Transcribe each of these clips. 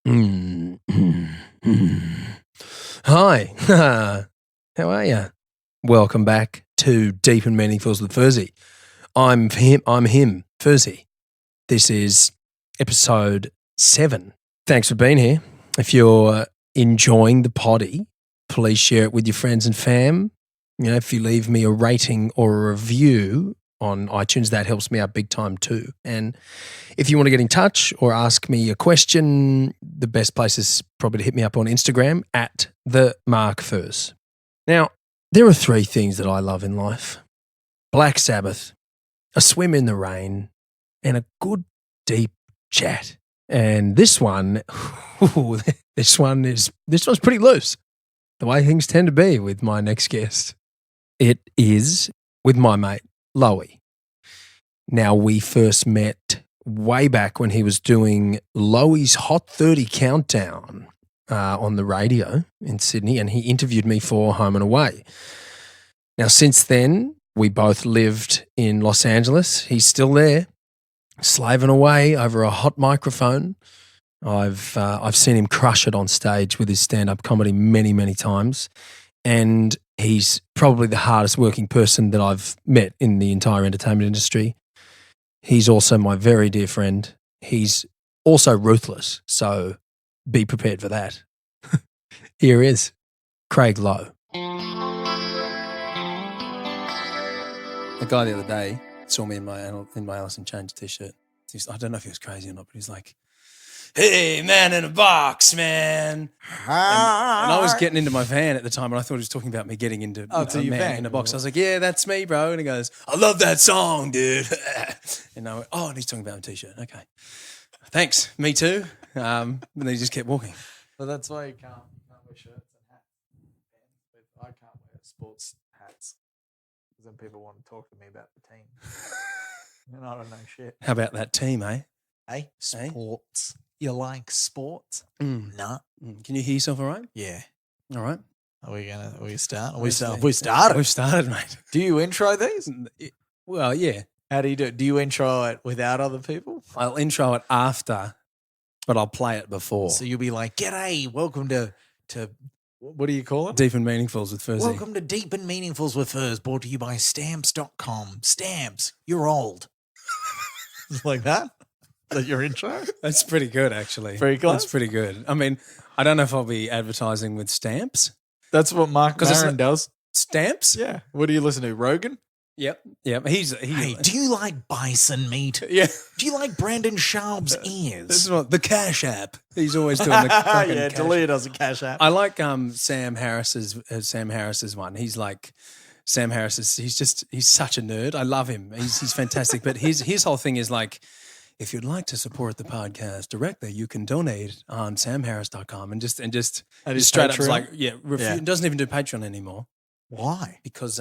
Mm, mm, mm. Hi, how are you? Welcome back to Deep and Meaningfuls with Furzey. I'm him, Furzey. This is episode 7. Thanks for being here. If you're enjoying the potty, please share it with your friends and fam. You know, if you leave me a rating or a review on iTunes, that helps me out big time too. And if you want to get in touch or ask me a question, the best place is probably to hit me up on Instagram at the Mark Furs. Now, there are 3 things that I love in life: Black Sabbath, a swim in the rain, and a good deep chat. And this one, this one's pretty loose. The way things tend to be with my next guest. It is with my mate, Lowie. Now, we first met way back when he was doing Lowie's Hot 30 Countdown on the radio in Sydney, and he interviewed me for Home and Away. Now, since then, we both lived in Los Angeles. He's still there, slaving away over a hot microphone. I've seen him crush it on stage with his stand-up comedy many, many times, and he's probably the hardest working person that I've met in the entire entertainment industry. He's also my very dear friend. He's also ruthless, so be prepared for that. Here is Craig Lowe. A guy the other day saw me in my Alice in Chains t-shirt. I don't know if he was crazy or not, but he's like, "Hey, man in a box, man." And I was getting into my van at the time, and I thought he was talking about me getting into to your van in a box. I was like, "Yeah, that's me, bro." And he goes, "I love that song, dude." And I went, "Oh, and he's talking about my t-shirt. Okay, thanks. Me too." And then he just kept walking. Well, that's why you can't wear shirts and hats. I can't wear sports hats because then people want to talk to me about the team. And I don't know shit. How about that team, eh? Hey, sports. You like sports? No. Can you hear yourself all right? Yeah. All right. Are we start? We started. We've started, mate. Do you intro these? Well, yeah. How do you do it? Do you intro it without other people? I'll intro it after, but I'll play it before. So you'll be like, "G'day, welcome to what do you call it? Deep and Meaningfuls with Furzey." Welcome to Deep and Meaningfuls with Furs, brought to you by Stamps.com. Stamps, you're old. It's like that? Is that your intro? That's pretty good, actually. Very close? That's pretty good. I mean, I don't know if I'll be advertising with stamps. That's what Mark Maron does. Stamps? Yeah. What do you listen to? Rogan? Yep. Hey, do you like bison meat? Yeah. Do you like Brandon Sharp's ears? This is what the Cash App. He's always doing the fucking yeah, Delia does a Cash App. I like Sam Harris's one. He's like Sam Harris is he's such a nerd. I love him. He's fantastic. But his whole thing is like, if you'd like to support the podcast directly, you can donate on samharris.com and just straight up like, doesn't even do Patreon anymore. Why? Because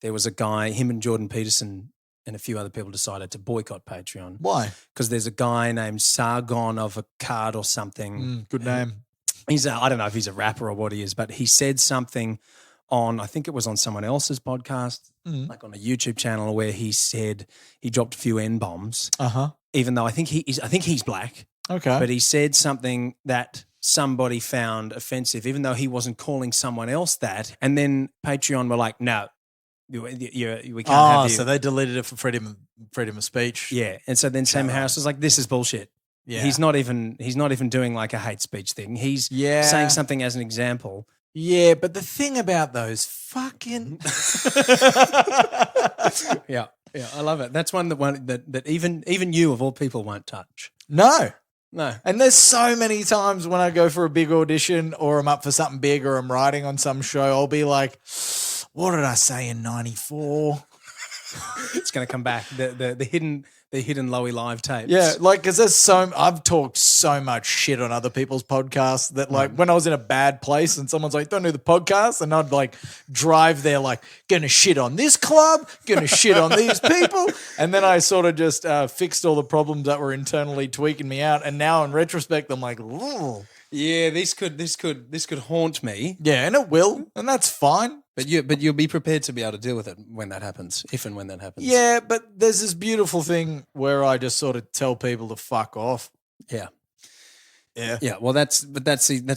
there was a guy, him and Jordan Peterson and a few other people decided to boycott Patreon. Why? Because there's a guy named Sargon of a Card or something. Good name. He's I don't know if he's a rapper or what he is, but he said something on, I think it was on someone else's podcast, like on a YouTube channel, where he said he dropped a few N-bombs. Even though I think he's black. Okay. But he said something that somebody found offensive, even though he wasn't calling someone else that. And then Patreon were like, "No, we can't have you." So they deleted it for freedom of speech. Yeah. And so then Sam Harris was like, "This is bullshit." Yeah. He's not even doing like a hate speech thing. He's saying something as an example. Yeah, but the thing about those fucking Yeah, I love it. That's one that even you of all people won't touch. No. And there's so many times when I go for a big audition or I'm up for something big or I'm writing on some show, I'll be like, "What did I say in 94?" It's going to come back. The hidden Lowie live tapes. Yeah, like, because I've talked so much shit on other people's podcasts that, like, when I was in a bad place and someone's like, "Don't do the podcast," and I'd like drive there like, gonna shit on this club, gonna shit on these people, and then I sort of just fixed all the problems that were internally tweaking me out, and now in retrospect, I'm like, "Ooh." Yeah, this could haunt me. Yeah, and it will, and that's fine. But you'll be prepared to be able to deal with it when that happens, if and when that happens. Yeah, but there's this beautiful thing where I just sort of tell people to fuck off. Yeah. Yeah. Yeah, well, that's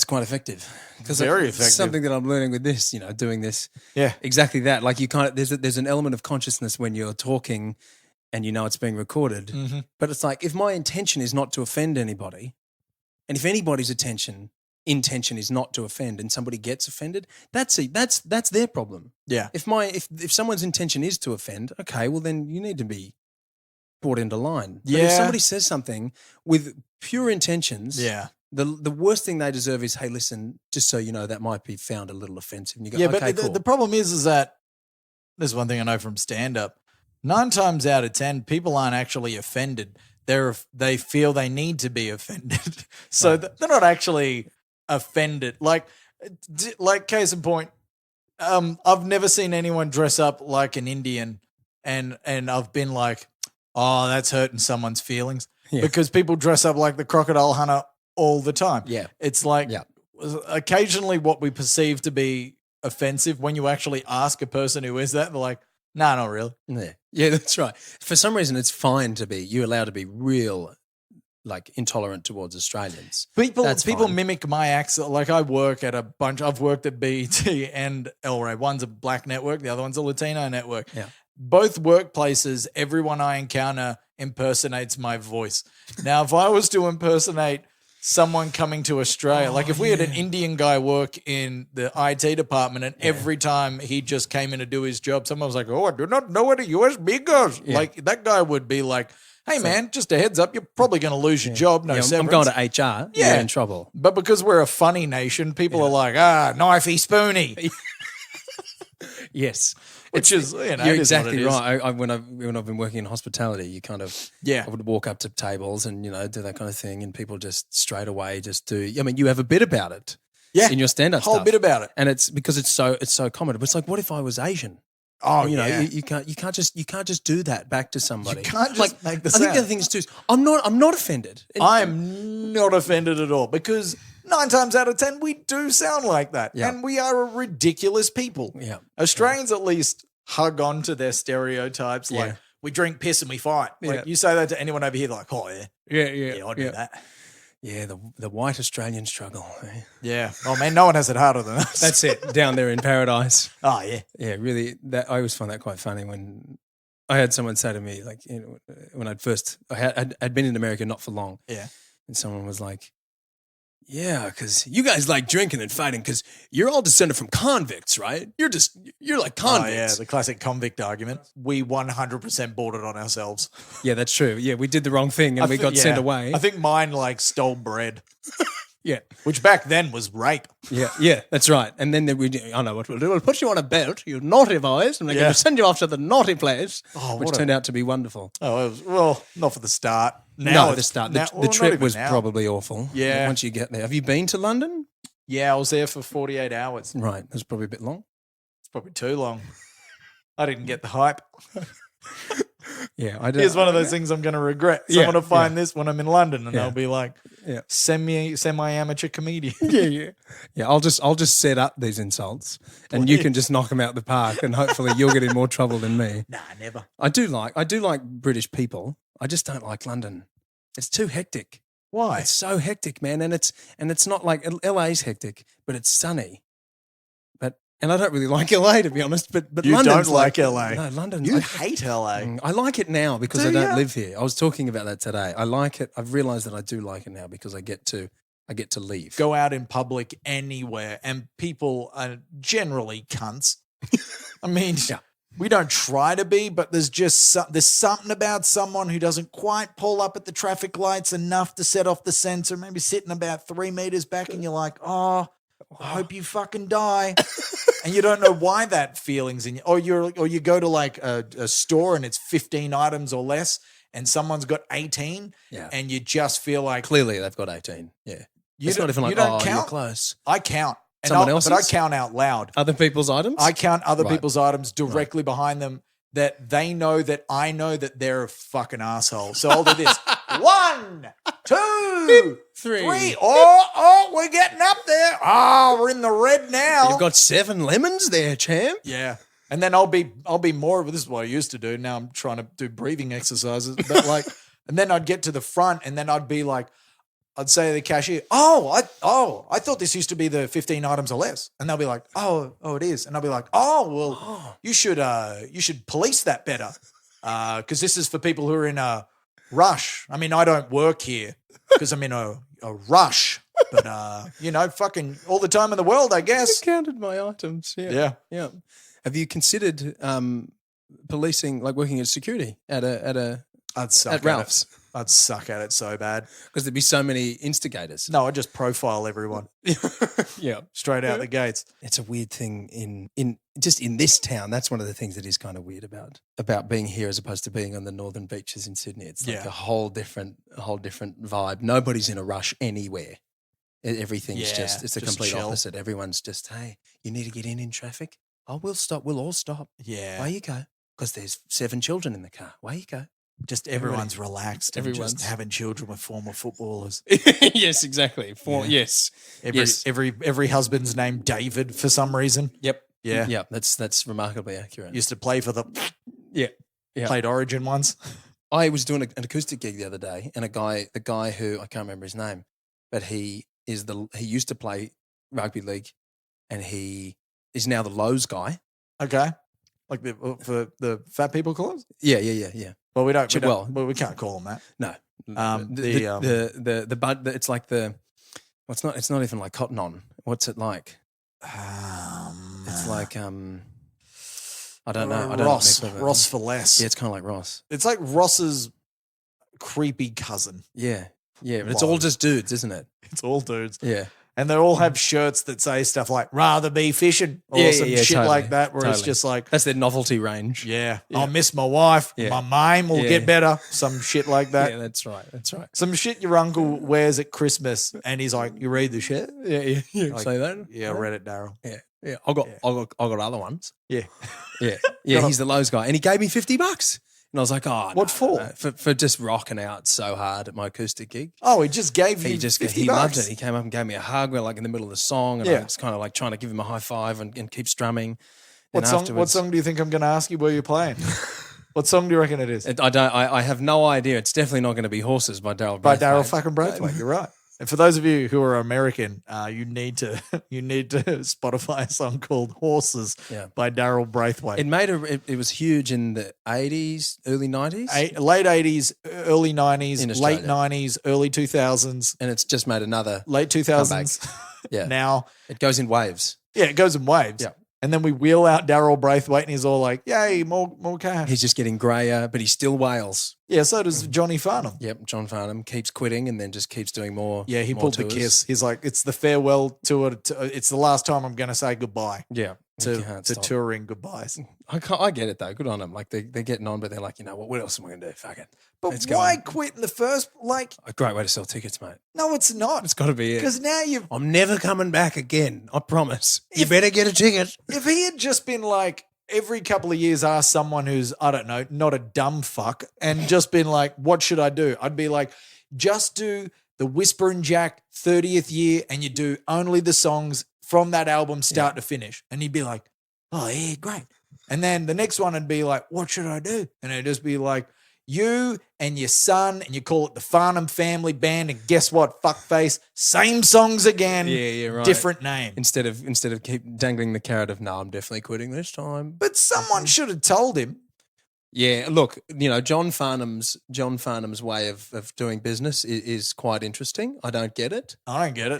quite effective. Because Very it's effective. something that I'm learning with this, doing this. Yeah. Exactly that. Like you kind of there's an element of consciousness when you're talking, and it's being recorded. Mm-hmm. But it's like if my intention is not to offend anybody, and if anybody's intention is not to offend, and somebody gets offended, that's their problem. Yeah. If someone's intention is to offend, okay, well then you need to be brought into line. But if Yeah. somebody says something with pure intentions, Yeah. the worst thing they deserve is, hey, listen, just so you know, that might be found a little offensive. And you go, Yeah, okay, but cool. the problem is that there's one thing I know from stand-up. 9 times out of 10, people aren't actually offended. They feel they need to be offended. So Right. they're not actually offended. Like case in point, I've never seen anyone dress up like an Indian and I've been like, oh, that's hurting someone's feelings. Yeah. Because people dress up like the crocodile hunter all the time. Yeah. It's like occasionally what we perceive to be offensive, when you actually ask a person who is that, they're like, nah, not really. Yeah, that's right. For some reason, it's fine to be, you're allowed to be real, like intolerant towards Australians. People fine. mimic my accent. Like I've worked at BET and El Rey. One's a black network, the other one's a Latino network. Yeah. Both workplaces, everyone I encounter impersonates my voice. Now, if I was to impersonate someone coming to Australia, like if we had an Indian guy work in the IT department and every time he just came in to do his job, someone was like, oh, I do not know what a USB goes. Yeah. Like that guy would be like, hey, man, just a heads up, you're probably going to lose your job. No I'm severance. going to HR. Yeah. You're in trouble. But because we're a funny nation, people are like, knifey spoony. Yes. Which is, you're it is what exactly it is. right. When I've been working in hospitality, you kind of, Yeah. I would walk up to tables and, do that kind of thing, and people just straight away just do, I mean, you have a bit about it Yeah. in your stand-up Whole stuff. bit about it. And it's because it's so common. But it's like, what if I was Asian? Oh, And, you can't just do that back to somebody. You can't just make the I think the sound. other thing is too, I'm not offended. And- I'm not offended at all because 9 times out of 10, we do sound like that. Yeah. And we are a ridiculous people. Yeah. Australians at least hug on to their stereotypes. Yeah. Like, we drink piss and we fight. Like, Yeah. you say that to anyone over here, they're like, oh, yeah. Yeah, Yeah, I do that. Yeah, the white Australian struggle. Eh? Yeah. Oh, man, no one has it harder than us. That's it, down there in paradise. Oh, yeah. Yeah, really. That I always find that quite funny when I had someone say to me, like, when I'd been in America not for long, Yeah. and someone was like, "Yeah, because you guys like drinking and fighting because you're all descended from convicts, right? You're like Oh, yeah. convicts." The classic convict argument. We 100% bought it on ourselves. Yeah, that's true. Yeah, we did the wrong thing and we got sent away. I think mine stole bread, Yeah. which back then was rape. Yeah, that's right. And then I know what we'll do. We'll put you on a belt, you naughty boys, and we're going to send you off to the naughty place, which turned out to be wonderful. Oh, not for the start. Now at the start. The not trip even was now. probably awful. Yeah. Once you get there. Have you been to London? Yeah, I was there for 48 hours. Right. It was probably a bit long. It's probably too long. I didn't get the hype. Yeah, I do. Here's one of those things I'm going to regret. Yeah, Someone will find this when I'm in London and Yeah. they'll be like, Yeah. semi-amateur comedian. Yeah, I'll just set up these insults and you can just knock them out the park and hopefully you'll get in more trouble than me. Nah, never. I do like British people. I just don't like London. It's too hectic. Why? It's so hectic, man, and it's not like LA's hectic, but it's sunny. And I don't really like LA, to be honest. But You London's don't like LA? No, London. You hate LA. I like it now because Do I don't ya? live here. I was talking about that today. I like it. I've realized that I do like it now because I get to leave. Go out in public anywhere and people are generally cunts. I mean, Yeah. we don't try to be, but there's just there's something about someone who doesn't quite pull up at the traffic lights enough to set off the sensor, maybe sitting about 3 meters back, and you're like, oh, I hope you fucking die. And you don't know why that feeling's in you. Or you go to like a store and it's 15 items or less and someone's got 18 Yeah. and you just feel like Clearly, they've got 18. Yeah. you It's not even you like, don't oh, you're count. close. I count. And Someone but I else's? count out loud. Other people's items? I count other Right. people's items directly behind them that they know that I know that they're a fucking asshole. So I'll do this. 1, 2, 3. Oh, we're getting up there. Oh, we're in the red now. You've got 7 lemons there, champ. Yeah. And then I'll be more of this is what I used to do. Now I'm trying to do breathing exercises. But like, and then I'd get to the front and then I'd be like, I'd say to the cashier, I thought this used to be the 15 items or less. And they'll be like, oh, it is. And I'll be like, you should police that better. Because this is for people who are in a rush. I mean, I don't work here because I'm in a rush. But, fucking all the time in the world, I guess. I counted my items. Yeah. Have you considered policing, like working as security at Ralph's? I'd suck at it so bad. Because there'd be so many instigators. No, I'd just profile everyone. Yeah. Straight out the gates. It's a weird thing in this town. That's one of the things that is kind of weird about being here as opposed to being on the northern beaches in Sydney. It's like a whole different vibe. Nobody's in a rush anywhere. Everything's it's the complete chill. opposite. Everyone's just, hey, you need to get in traffic? Oh, we'll stop. We'll all stop. Yeah. Where you go? Because there's 7 children in the car. Where you go? Just everyone's relaxed. Everyone's just having children with former footballers. Yes, exactly. Yes. Every husband's named David for some reason. Yep. Yeah. Yeah. That's remarkably accurate. Used to play for the played Origin once. I was doing an acoustic gig the other day, and the guy who I can't remember his name, but he used to play rugby league, and he is now the Lowe's guy. Okay. Like for the fat people clubs? Yeah. Well, we can't call them that. No. The it's like it's not even like cotton on. What's it like? It's like I don't know. Ross for less. Yeah, it's kind of like Ross. It's like Ross's creepy cousin. Yeah, but it's all just dudes, isn't it? It's all dudes. Yeah. And they all have shirts that say stuff like "rather be fishing" or some shit totally, like that, where it's just like that's their novelty range. Yeah, I'll miss my wife. Yeah. My mime will get better. Some shit like that. Yeah, that's right. Some shit your uncle wears at Christmas, and he's like, "You read the shit?" Yeah. Like, say that. Yeah, I read it, Daryl. Yeah. I got other ones. Yeah. He's the Lowe's guy, and he gave me $50. And I was like, oh, what for? No. For just rocking out so hard at my acoustic gig. Oh, he just gave you $50. He loved it. He came up and gave me a hug. We're like in the middle of the song, and I was kind of like trying to give him a high five and keep strumming. What song do you think I'm going to ask you where you're playing? What song do you reckon it is? I have no idea. It's definitely not going to be Horses by Daryl. By Daryl fucking Braithwaite. You're right. And for those of you who are American, you need to Spotify a song called "Horses" by Daryl Braithwaite. It was huge in the 80s, early 90s, late 80s, early 90s, late 90s, early 2000s, and it's just made another late 2000s. Yeah, now it goes in waves. Yeah, it goes in waves. Yeah. And then we wheel out Daryl Braithwaite, and he's all like, "Yay, more cash." He's just getting grayer, but he still wails. Yeah, so does Johnny Farnham. Yep, John Farnham keeps quitting and then just keeps doing more. Yeah, he pulled the kiss. He's like, "It's the farewell tour. It's the last time I'm going to say goodbye." Yeah, to touring goodbyes. I get it though. Good on them. Like they're getting on, but they're like, you know what else am I going to do? Fuck it. But why quit in the first? Like a great way to sell tickets, mate. No, it's not. It's got to be it. Because now I'm never coming back again. I promise. You better get a ticket. If he had just been like every couple of years ask someone who's, I don't know, not a dumb fuck, and just been like, what should I do? I'd be like, just do the Whisperin' Jack 30th year, and you do only the songs from that album start to finish. And he'd be like, oh yeah, great. And then the next one would be like, what should I do? And it'd just be like, you and your son, and you call it the Farnham Family Band, and guess what, fuckface? Same songs again. Yeah, right. Different name. Instead of keep dangling the carrot of, no, I'm definitely quitting this time. But someone should have told him. Yeah, look, John Farnham's way of doing business is quite interesting. I don't get it.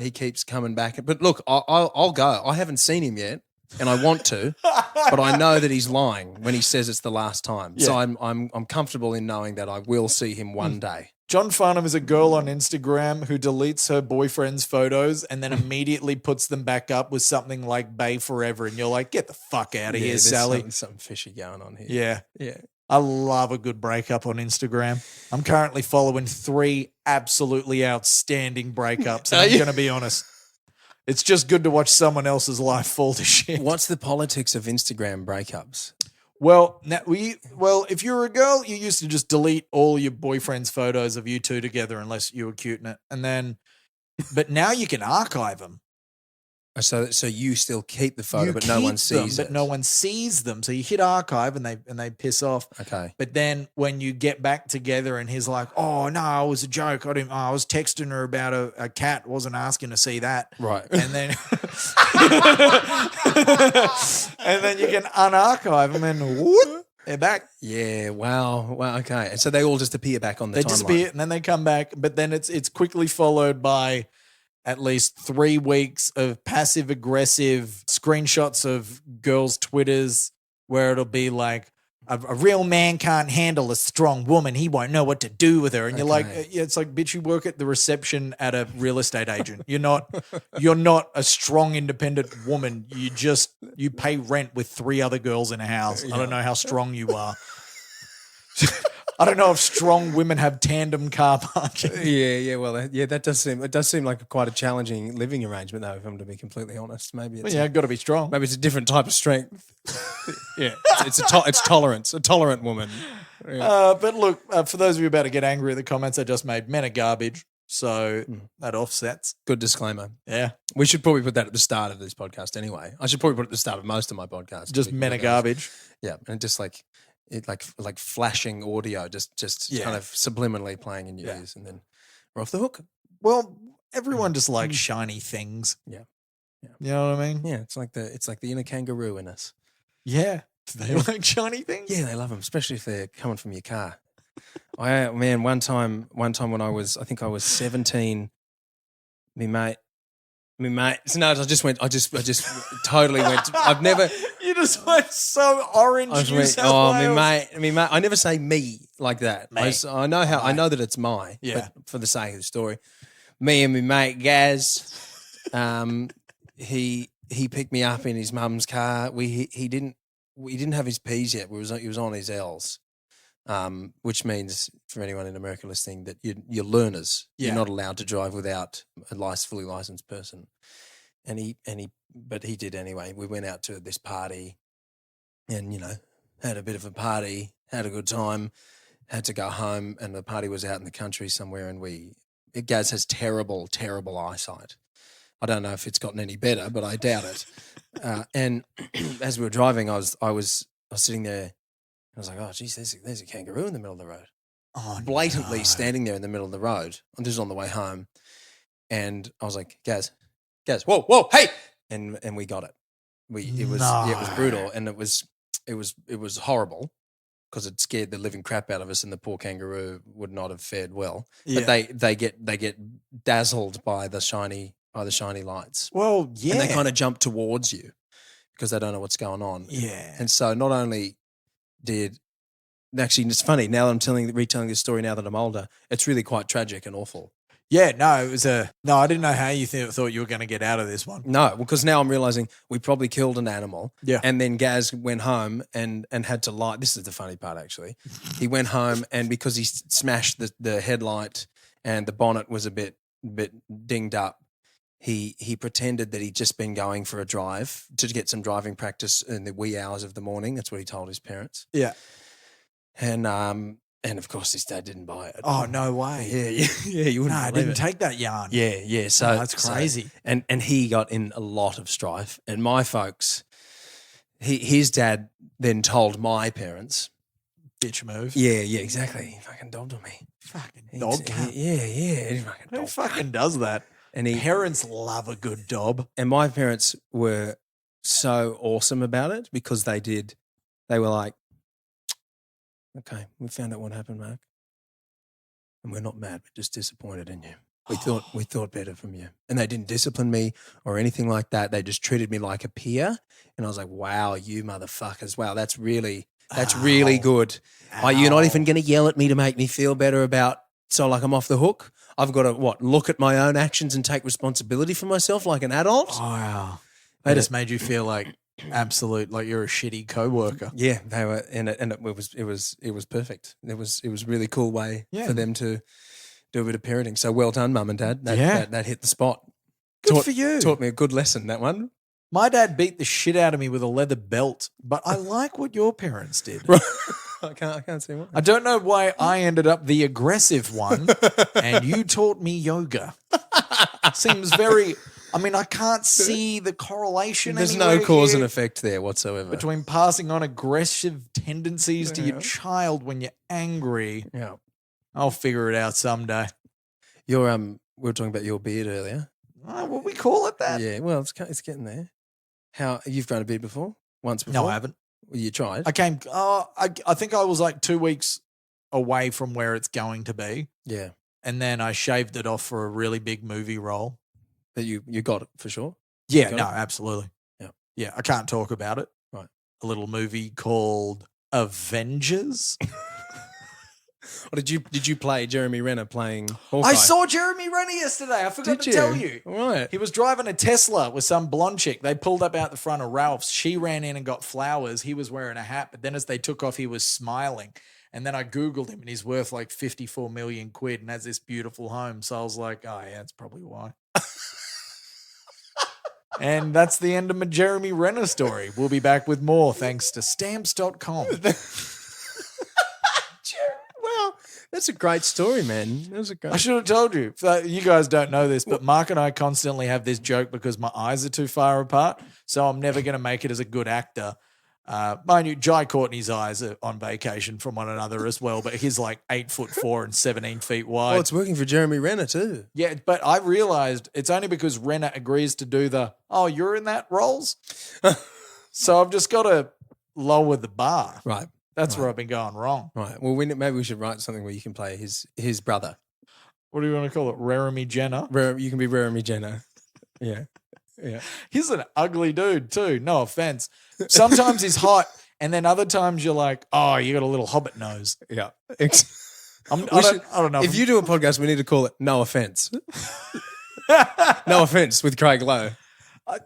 He keeps coming back. But look, I'll go. I haven't seen him yet, and I want to, but I know that he's lying when he says it's the last time. Yeah. So I'm comfortable in knowing that I will see him one day. John Farnham is a girl on Instagram who deletes her boyfriend's photos and then immediately puts them back up with something like "Bay Forever," and you're like, get the fuck out of here, Sally. Something fishy going on here. Yeah. I love a good breakup on Instagram. I'm currently following 3 absolutely outstanding breakups, and I'm going to be honest. It's just good to watch someone else's life fall to shit. What's the politics of Instagram breakups? Well, if you're a girl, you used to just delete all your boyfriend's photos of you two together unless you were cute in it. But now you can archive them. So you still keep the photo, You but no keep one sees them, it. but no one sees them. So you hit archive and they piss off. Okay. But then when you get back together and he's like, "Oh no, it was a joke. I was texting her about a cat. Wasn't asking to see that." Right. And then and then you can unarchive them and whoop, they're back. Yeah. Wow. Wow. Okay. And so they all just appear back on the They timeline. disappear and then they come back. But then it's quickly followed by at least 3 weeks of passive aggressive screenshots of girls' Twitters where it'll be like, a real man can't handle a strong woman. He won't know what to do with her. And you're like, yeah, it's like, bitch, you work at the reception at a real estate agent. You're not a strong, independent woman. You pay rent with 3 other girls in a house. I don't know how strong you are. I don't know if strong women have tandem car parking. Yeah. Well, that does seem like quite a challenging living arrangement, though. If I'm to be completely honest, maybe it's Got to be strong. maybe it's a different type of strength. Yeah, it's tolerance, a tolerant woman. Yeah. But look, for those of you about to get angry at the comments I just made, men are garbage. So that offsets. Good disclaimer. Yeah. We should probably put that at the start of this podcast anyway. I should probably put it at the start of most of my podcasts. Just men are garbage. Yeah, and just like flashing audio, just kind of subliminally playing in your ears, and then we're off the hook. Well, everyone just likes shiny things. Yeah. You know what I mean? Yeah, it's like the inner kangaroo in us. Yeah. Do they like shiny things? Yeah, they love them, especially if they're coming from your car. One time when I was 17, me mate. So no, I just totally went. I've never. You just went so orange. New South Wales. Me mate. I never say me like that. I know how. I know that it's my. Yeah. But for the sake of the story, me and my mate Gaz, he picked me up in his mum's car. He didn't have his P's yet. He was on his L's. Which means for anyone in America listening that you're learners. Yeah. You're not allowed to drive without a fully licensed person. But he did anyway. We went out to this party and, had a bit of a party, had a good time, had to go home, and the party was out in the country somewhere, and Gaz has terrible, terrible eyesight. I don't know if it's gotten any better, but I doubt it. And as we were driving, I was sitting there. I was like, oh, geez, there's a kangaroo in the middle of the road. Oh, blatantly standing there in the middle of the road. And this is on the way home. And I was like, Gaz, whoa, hey! And we got it. It was brutal, and it was horrible because it scared the living crap out of us, and the poor kangaroo would not have fared well. Yeah. But they get dazzled by the shiny lights. Well, yeah. And they kind of jump towards you because they don't know what's going on. Yeah. And so not only actually, it's funny now that I'm retelling this story now that I'm older, it's really quite tragic and awful. Yeah, no, I didn't know how you thought you were going to get out of this one. No, because now I'm realizing we probably killed an animal. Yeah. And then Gaz went home and had to lie. This is the funny part, actually. He went home, and because he smashed the headlight and the bonnet was a bit dinged up, he pretended that he'd just been going for a drive to get some driving practice in the wee hours of the morning. That's what he told his parents. Yeah. And of course his dad didn't buy it. Oh, no way. Yeah. You wouldn't. No, I didn't take that yarn. Yeah. So that's crazy. And he got in a lot of strife. And my folks, his dad then told my parents. Bitch move. Yeah, exactly. He fucking dogged on me. Fucking dog cunt. Yeah. Who fucking does that? And parents love a good dob. And my parents were so awesome about it because they were like, okay, we found out what happened, Mark. And we're not mad, we're just disappointed in you. We thought better from you. And they didn't discipline me or anything like that. They just treated me like a peer. And I was like, wow, you motherfuckers. Wow, that's really good. You're not even going to yell at me to make me feel better about, so like I'm off the hook. I've got to look at my own actions and take responsibility for myself like an adult. Wow. They just made you feel like absolute, like you're a shitty coworker. Yeah, they were, and it was perfect. It was a really cool way for them to do a bit of parenting. So well done, Mum and Dad. That hit the spot. Good for you. Taught me a good lesson, that one. My dad beat the shit out of me with a leather belt, but I like what your parents did. I can't see why. I don't know why I ended up the aggressive one and you taught me yoga. Seems very I mean, I can't see the correlation. There's no anywhere cause here and effect there whatsoever. between passing on aggressive tendencies to your child when you're angry. Yeah. I'll figure it out someday. Your we were talking about your beard earlier. Oh, will we call it that? Yeah, well, it's getting there. How you've grown a beard before? Once before? No, I haven't. Well, you tried. I think I was like 2 weeks away from where it's going to be. Yeah. And then I shaved it off for a really big movie role. That you got it for sure. Yeah, no, absolutely. Yeah. Yeah, I can't talk about it. Right. A little movie called Avengers. Or did you play Jeremy Renner playing Hawkeye? I saw Jeremy Renner yesterday. I forgot to tell you. Right. He was driving a Tesla with some blonde chick. They pulled up out the front of Ralph's. She ran in and got flowers. He was wearing a hat, but then as they took off, he was smiling. And then I Googled him and he's worth like 54 million quid and has this beautiful home. So I was like, oh yeah, that's probably why. And that's the end of my Jeremy Renner story. We'll be back with more thanks to stamps.com. Well, that's a great story, man. That was a great. I should have told you. You guys don't know this, but Mark and I constantly have this joke because my eyes are too far apart. So I'm never going to make it as a good actor. Mind you, Jai Courtney's eyes are on vacation from one another as well, but he's like 8'4" and 17 feet wide. Well, it's working for Jeremy Renner too. Yeah, but I realized it's only because Renner agrees to do you're in that roles. So I've just got to lower the bar. Right. That's where I've been going wrong. Right. Well, maybe we should write something where you can play his brother. What do you want to call it? Raremy Jenner? You can be Raremy Jenner. Yeah. Yeah. He's an ugly dude too. No offense. Sometimes he's hot, and then other times you're like, oh, you got a little hobbit nose. Yeah. I don't know. If you do a podcast, we need to call it No Offense. No Offense with Craig Lowe.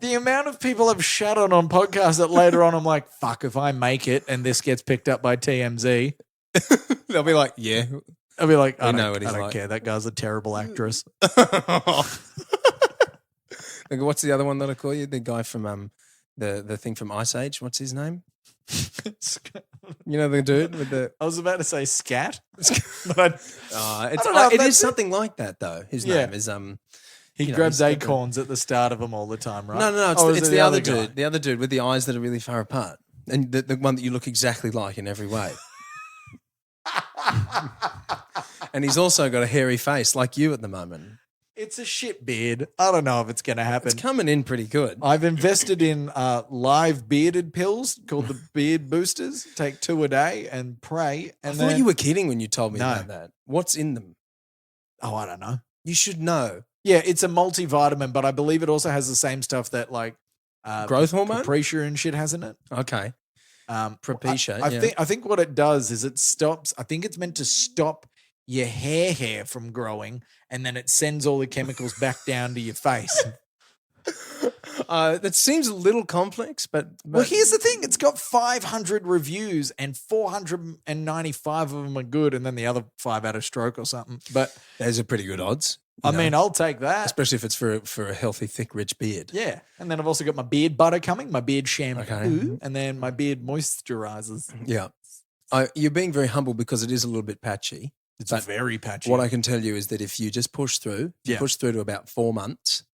The amount of people I've shat on podcasts that later on I'm like, fuck, if I make it and this gets picked up by TMZ. They'll be like, yeah. I'll be like, I know what he's don't like. care. That guy's a terrible actress. What's the other one that I call you? The guy from the thing from Ice Age. What's his name? You know the dude with the. I was about to say scat, but it is something like that though. His name is He grabs acorns at the start of them all the time, right? No. It's the other dude. Guy? The other dude with the eyes that are really far apart, and the one that you look exactly like in every way. And he's also got a hairy face like you at the moment. It's a shit beard. I don't know if it's going to happen. It's coming in pretty good. I've invested in live bearded pills called the Beard Boosters. Take 2 a day and pray. And I thought you were kidding when you told me about that. What's in them? Oh, I don't know. You should know. Yeah, it's a multivitamin, but I believe it also has the same stuff that like growth hormone, Capricia and shit has in it. Okay. Propecia. I think what it does is it stops. I think it's meant to stop your hair from growing, and then it sends all the chemicals back down to your face. That seems a little complex, but well, here's the thing: it's got 500 reviews, and 495 of them are good, and then the other 5 had a stroke or something. But those are pretty good odds. I mean, I'll take that, especially if it's for a healthy, thick, rich beard. Yeah, and then I've also got my beard butter coming, my beard shampoo, okay. And then my beard moisturizers. Yeah, you're being very humble because it is a little bit patchy. It's very patchy. What I can tell you is that if you just push through, push through to about 4 months,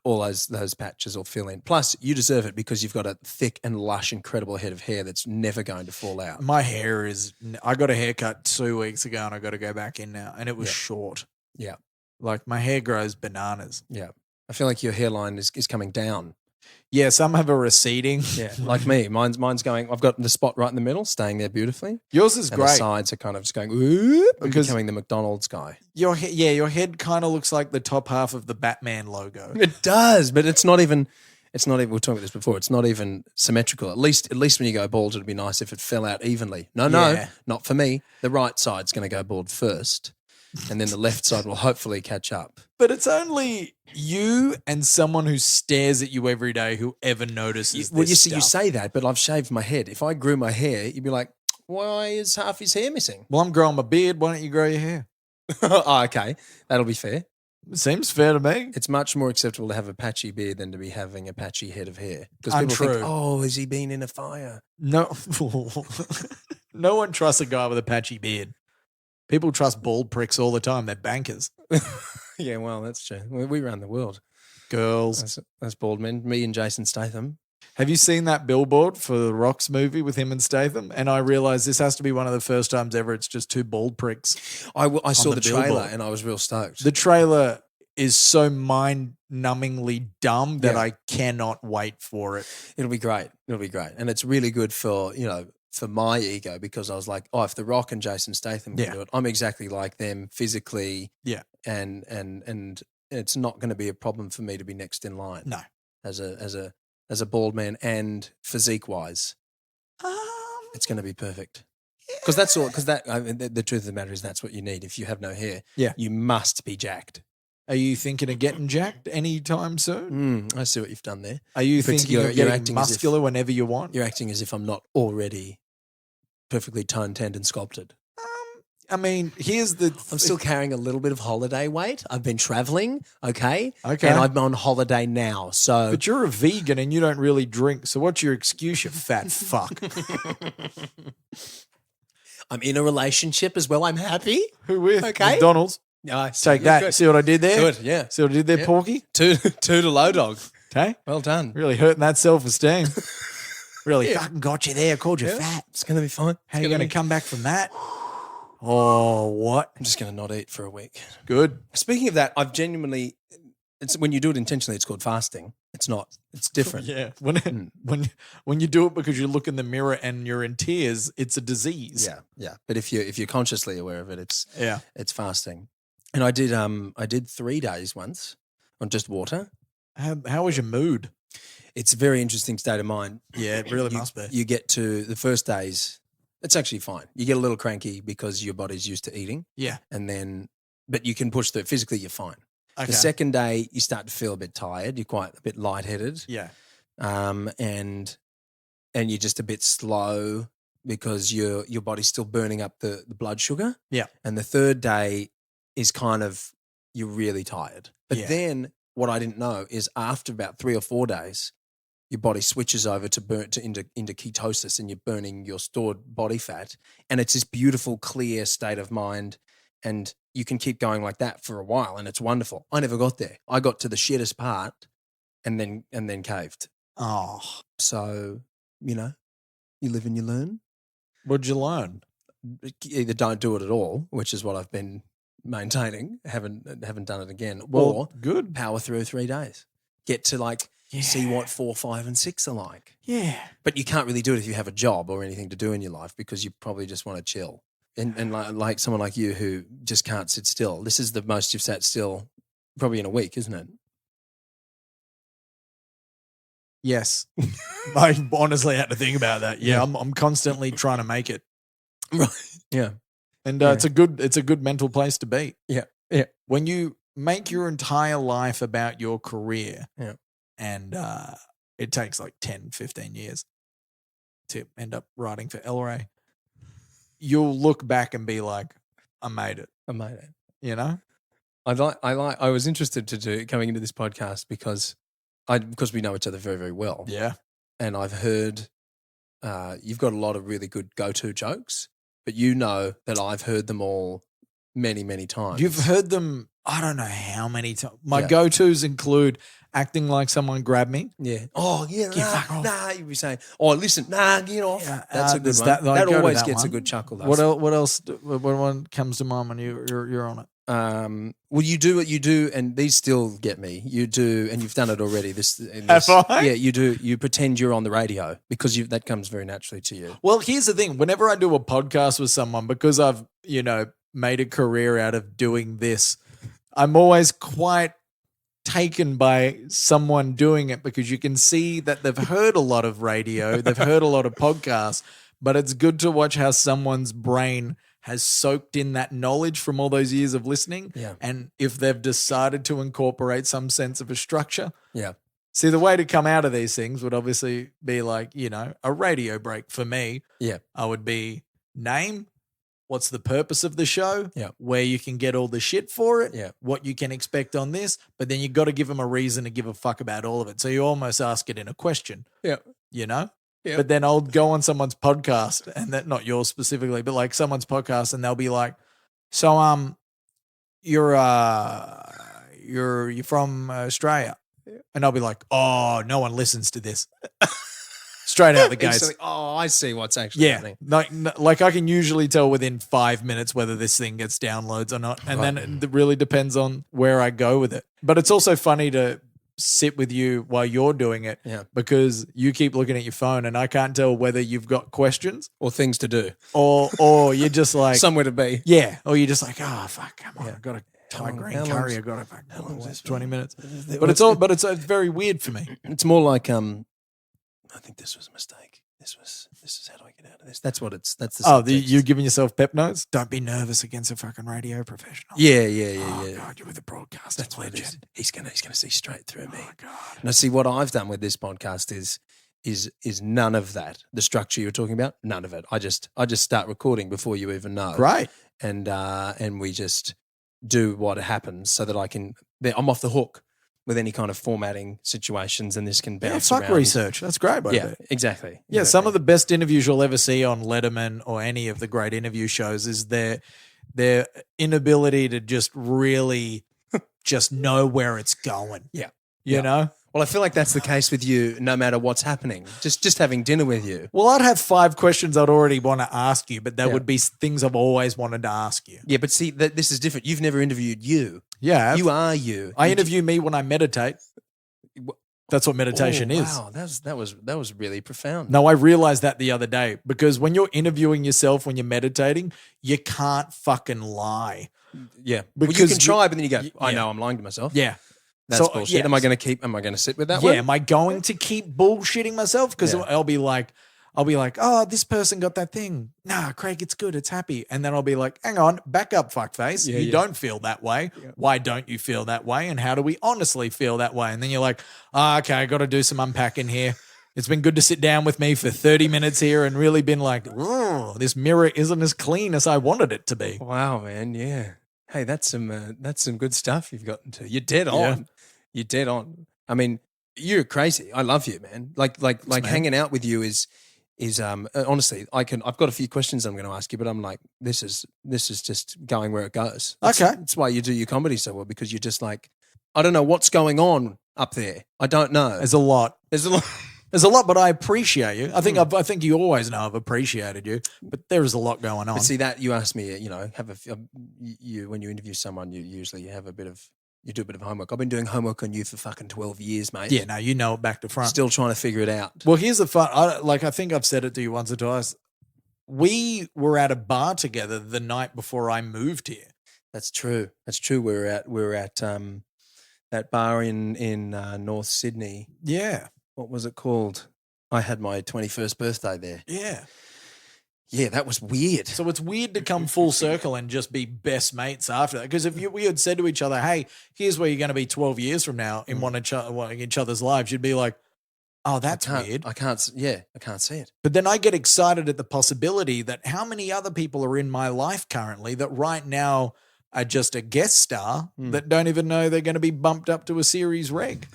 all those patches will fill in. Plus, you deserve it because you've got a thick and lush, incredible head of hair that's never going to fall out. My hair is. I got a haircut 2 weeks ago, and I got to go back in now, and it was short. Yeah. Like my hair grows bananas. Yeah. I feel like your hairline is coming down. Yeah, some have a receding. Yeah, like me. Mine's going, I've got the spot right in the middle, staying there beautifully. Yours is and great. The sides are kind of just going, ooh, because becoming the McDonald's guy. Your head kind of looks like the top half of the Batman logo. It does, but it's not even, we were talking about this before, it's not even symmetrical. At least when you go bald, it'd be nice if it fell out evenly. No, not for me. The right side's going to go bald first. And then the left side will hopefully catch up. But it's only you and someone who stares at you every day who ever notices Well, this you say that, but I've shaved my head. If I grew my hair, you'd be like, why is half his hair missing? Well, I'm growing my beard. Why don't you grow your hair? Oh, okay. That'll be fair. It seems fair to me. It's much more acceptable to have a patchy beard than to be having a patchy head of hair. Because people Untrue. think, oh, has he been in a fire? No. No one trusts a guy with a patchy beard. People trust bald pricks all the time. They're bankers. Yeah, well, that's true. We run the world. Girls. That's bald men. Me and Jason Statham. Have you seen that billboard for the Rocks movie with him and Statham? And I realized this has to be one of the first times ever it's just two bald pricks. I saw the trailer billboard. and I was real stoked. The trailer is so mind-numbingly dumb that I cannot wait for it. It'll be great. It'll be great. And it's really good for, for my ego because I was like, if The Rock and Jason Statham can do it, I'm exactly like them physically. Yeah. And it's not going to be a problem for me to be next in line. No. As a bald man and physique-wise. It's going to be perfect. Because that's all. Because the truth of the matter is that's what you need. If you have no hair, you must be jacked. Are you thinking of getting jacked anytime soon? I see what you've done there. Are you thinking of getting muscular whenever you want? You're acting as if I'm not already perfectly toned, tanned, and sculpted. I mean, I'm still carrying a little bit of holiday weight. I've been traveling, okay? Okay. And I'm on holiday now, so. But you're a vegan and you don't really drink, so what's your excuse, you fat fuck? I'm in a relationship as well. I'm happy. Who with? Okay. McDonald's. Nice. Take that. Good. See what I did there? Good, yeah. See what I did there, Porky? Two to low dog. Okay. Well done. Really hurting that self-esteem. Really fucking got you there. I called you fat. It's going to be fine. How are you going to come back from that? Oh, what? I'm just going to not eat for a week. Good. Speaking of that, I've genuinely, it's when you do it intentionally, it's called fasting. It's not. It's different. Yeah. When you do it because you look in the mirror and you're in tears, it's a disease. Yeah. But if you're consciously aware of it, it's fasting. And I did 3 days once on just water. How was your mood? It's a very interesting state of mind. Yeah, it really must be. You get to the first days, it's actually fine. You get a little cranky because your body's used to eating. Yeah. But you can push through. Physically, you're fine. Okay. The second day, you start to feel a bit tired. You're quite a bit lightheaded. Yeah. And you're just a bit slow because your body's still burning up the blood sugar. Yeah. And the third day is kind of, you're really tired. But then what I didn't know is after about 3 or 4 days, your body switches over into ketosis and you're burning your stored body fat. And it's this beautiful, clear state of mind. And you can keep going like that for a while and it's wonderful. I never got there. I got to the shittest part and then caved. Oh. So, you live and you learn. What'd you learn? Either don't do it at all, which is what I've been maintaining, haven't done it again, Well, or good. power through 3 days. Get to see what 4, 5, and 6 are like. Yeah. But you can't really do it if you have a job or anything to do in your life because you probably just want to chill. And like someone like you who just can't sit still. This is the most you've sat still probably in a week, isn't it? Yes. I honestly had to think about that. Yeah, I'm constantly trying to make it. Right. Yeah. And it's a good mental place to be. Yeah. Yeah. When you make your entire life about your career, and it takes like 10, 15 years to end up writing for El Rey, you'll look back and be like, I made it. I made it. You know? I was interested to do coming into this podcast because we know each other very, very well. Yeah. And I've heard you've got a lot of really good go-to jokes, but you know that I've heard them all many, many times. You've heard them, I don't know how many times. My go-tos include acting like someone grabbed me. Yeah. Oh, yeah. Fuck off. You'd be saying, oh, listen, get off. Yeah, That's a good one. That always gets a good chuckle, though. What else? What one comes to mind when you're on it? Well, you do what you do, and these still get me. You do, and you've done it already. Have I? Yeah, you do. You pretend you're on the radio because that comes very naturally to you. Well, here's the thing. Whenever I do a podcast with someone, because I've, made a career out of doing this, I'm always quite taken by someone doing it because you can see that they've heard a lot of radio, they've heard a lot of podcasts, but it's good to watch how someone's brain has soaked in that knowledge from all those years of listening. Yeah. And if they've decided to incorporate some sense of a structure. Yeah. See, the way to come out of these things would obviously be like, a radio break for me. Yeah. I would be name, what's the purpose of the show, Yeah. where you can get all the shit for it, Yeah. what you can expect on this, but then you got to give them a reason to give a fuck about all of it. So you almost ask it in a question. Yeah. Yeah. Yep. But then I'll go on someone's podcast, and that not yours specifically, but like someone's podcast, and they'll be like, "So you're from Australia?" And I'll be like, oh, no one listens to this. Straight out the gates. Instantly, oh, I see what's actually happening. Like I can usually tell within 5 minutes whether this thing gets downloads or not. And then it really depends on where I go with it. But it's also funny to sit with you while you're doing it because you keep looking at your phone and I can't tell whether you've got questions or things to do or you're just like somewhere to be. Yeah. Or you're just like, oh, fuck, come on. I've got to Thai green curry. I got to fucking, how long is this? 20 minutes. But it's very weird for me. It's more like, I think this was a mistake. This is how do I get out of this? That's the you're giving yourself pep notes? Don't be nervous against a fucking radio professional. Yeah. God, you're with a broadcaster. That's what it is. He's gonna see straight through me. Oh God. Now see what I've done with this podcast is none of that. The structure you're talking about, none of it. I just start recording before you even know. Right. And we just do what happens so that I'm off the hook with any kind of formatting situations, and this can bounce around. Research. That's great, by the way. Exactly. Yeah, some of the best interviews you'll ever see on Letterman or any of the great interview shows is their inability to just really just know where it's going. Yeah. You know? Well, I feel like that's the case with you no matter what's happening. Just having dinner with you. Well, I'd have 5 questions I'd already want to ask you, but that would be things I've always wanted to ask you. Yeah, but see, this is different. You've never interviewed you. Yeah. You are you. I interview me when I meditate. That's what meditation is. Wow, that was really profound. No, I realized that the other day because when you're interviewing yourself, when you're meditating, you can't fucking lie. Yeah. Because you can try, but then you go, I know I'm lying to myself. Yeah. That's bullshit. Am I going to sit with that one? Yeah. Am I going to keep bullshitting myself? Because I'll be like, oh, this person got that thing. Nah, Craig, it's good. It's happy. And then I'll be like, hang on, back up, fuckface. You don't feel that way. Yeah. Why don't you feel that way? And how do we honestly feel that way? And then you're like, okay, I got to do some unpacking here. It's been good to sit down with me for 30 minutes here and really been like, this mirror isn't as clean as I wanted it to be. Wow, man. Yeah. Hey, that's some good stuff you've gotten to. You're dead on. Yeah. You're dead on. I mean, you're crazy. I love you, man. Like hanging out with you is honestly, I've got a few questions I'm going to ask you, but I'm like, this is just going where it goes. That's why you do your comedy so well, because you're just like, I don't know what's going on up there. I don't know. There's a lot. There's a lot, but I appreciate you. I think you always know I've appreciated you, but there is a lot going on. But see that you asked me, when you interview someone, you usually have you do a bit of homework. I've been doing homework on you for fucking 12 years, mate. Yeah, no, you know it back to front. Still trying to figure it out. Well, here's the fun. I think I've said it to you once or twice. We were at a bar together the night before I moved here. That's true. We were at that bar in North Sydney. Yeah. What was it called? I had my 21st birthday there. Yeah. Yeah, that was weird. So it's weird to come full circle and just be best mates after that. Because if we had said to each other, hey, here's where you're going to be 12 years from now in each other's lives, you'd be like, oh, that's weird. I can't see it. But then I get excited at the possibility that how many other people are in my life currently that right now are just a guest star that don't even know they're going to be bumped up to a series reg.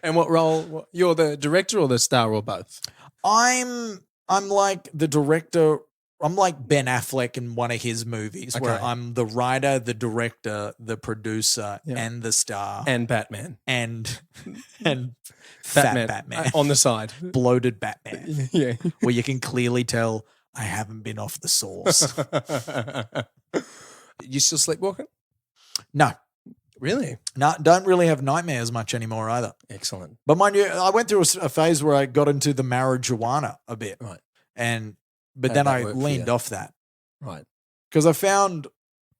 And what role? You're the director or the star or both? I'm like the director. I'm like Ben Affleck in one of his movies where I'm the writer, the director, the producer, and the star. And Batman. And fat Batman. On the side. Bloated Batman. Yeah. Where you can clearly tell I haven't been off the sauce. You still sleepwalking? No. Really? No, don't really have nightmares much anymore either. Excellent. But mind you, I went through a phase where I got into the marijuana a bit. Right. But then I leaned off that. Right. Because I found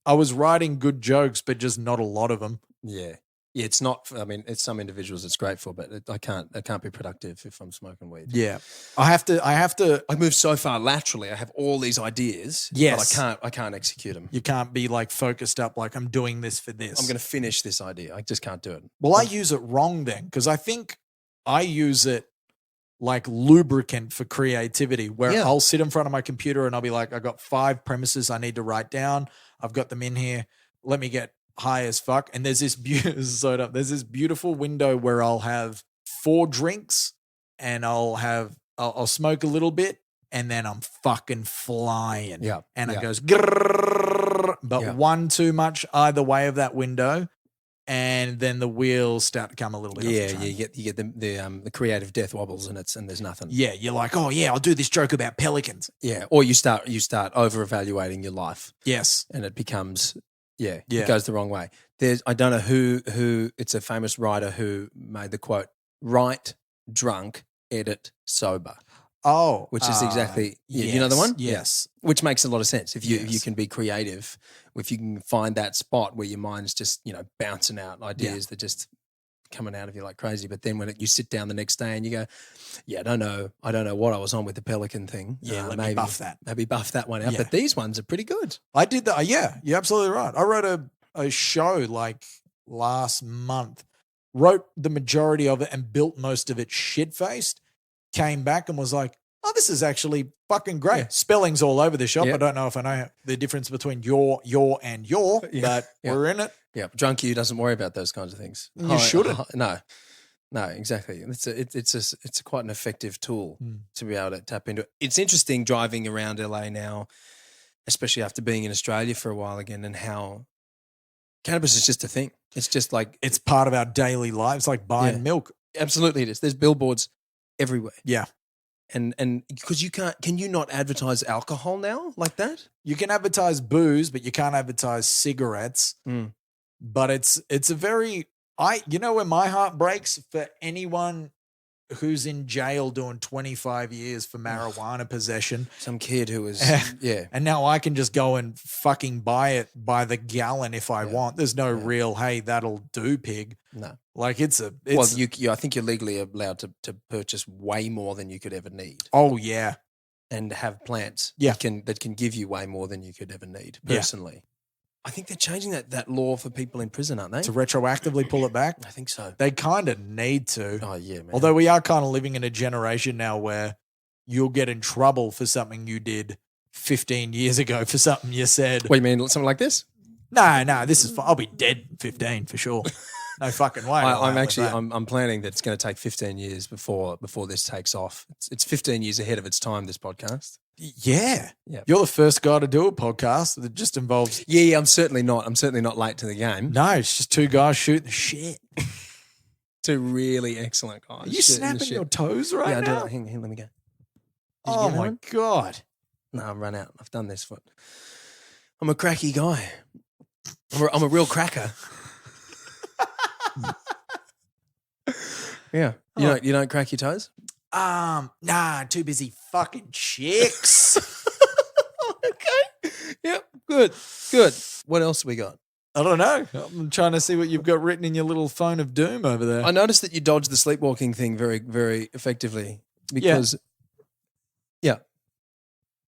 I was writing good jokes, but just not a lot of them. Yeah. Yeah, it's not. I mean, it's some individuals it's great for, but I can't be productive if I'm smoking weed. Yeah, I have to. I move so far laterally. I have all these ideas. Yes, but I can't execute them. You can't be like focused up. Like I'm doing this for this. I'm going to finish this idea. I just can't do it. Well, I use it wrong then because I think I use it like lubricant for creativity. Where I'll sit in front of my computer and I'll be like, I got 5 premises I need to write down. I've got them in here. Let me get high as fuck. And there's this beautiful window where I'll have 4 drinks and I'll smoke a little bit and then I'm fucking flying. Yeah. And it goes grrr, but one too much either way of that window and then the wheels start to come a little bit off the train. you get the creative death wobbles and there's nothing. Yeah, you're like, oh yeah, I'll do this joke about pelicans. Yeah, or you start over evaluating your life. Yes, and it becomes it goes the wrong way. I don't know who it's a famous writer who made the quote: "Write drunk, edit sober." Oh, which is exactly yes, you know the one. Yes, which makes a lot of sense. If you can be creative, if you can find that spot where your mind's just bouncing out ideas that just coming out of you like crazy. But then when you sit down the next day and you go, I don't know what I was on with the pelican thing. Maybe buff that. Maybe buff that one out. Yeah. But these ones are pretty good. I did that. Yeah, you're absolutely right. I wrote a show like last month, wrote the majority of it and built most of it shit-faced, came back and was like, oh, this is actually fucking great. Yeah. Spelling's all over the shop. I don't know if I know the difference between your, and your, but we're in it. Yeah, drunk you doesn't worry about those kinds of things. You shouldn't. No, exactly. It's quite an effective tool to be able to tap into. It's interesting driving around LA now, especially after being in Australia for a while again, and how cannabis is just a thing. It's just like it's part of our daily lives, like buying milk. Absolutely, it is. There's billboards everywhere. Yeah. And because can you not advertise alcohol now like that? You can advertise booze, but you can't advertise cigarettes. But it's a very, where my heart breaks for anyone who's in jail doing 25 years for marijuana possession. Some kid who was, And now I can just go and fucking buy it by the gallon if I want. There's no real, hey, that'll do, pig. No. Like it's well, I think you're legally allowed to purchase way more than you could ever need. Oh yeah, and have plants that can give you way more than you could ever need. Personally, I think they're changing that law for people in prison, aren't they? To retroactively pull it back. I think so. They kind of need to. Oh yeah, man. Although we are kind of living in a generation now where you'll get in trouble for something you did 15 years ago for something you said. What, you mean something like this? No, this is. I'll be dead in 15 for sure. No fucking way. I'm planning that it's going to take 15 years before this takes off. It's 15 years ahead of its time, this podcast. Yeah. You're the first guy to do a podcast that just involves. Yeah. I'm certainly not late to the game. No, it's just two guys shooting the shit. Two really excellent guys. Are you snapping your toes right now? Yeah, hang on, let me go. Oh my God. No, I'm run out. I've done this foot. I'm a cracky guy. I'm a real cracker. Yeah. You don't crack your toes? Nah, too busy fucking chicks. Okay. Yep. Good. What else we got? I don't know. I'm trying to see what you've got written in your little phone of doom over there. I noticed that you dodged the sleepwalking thing very, very effectively because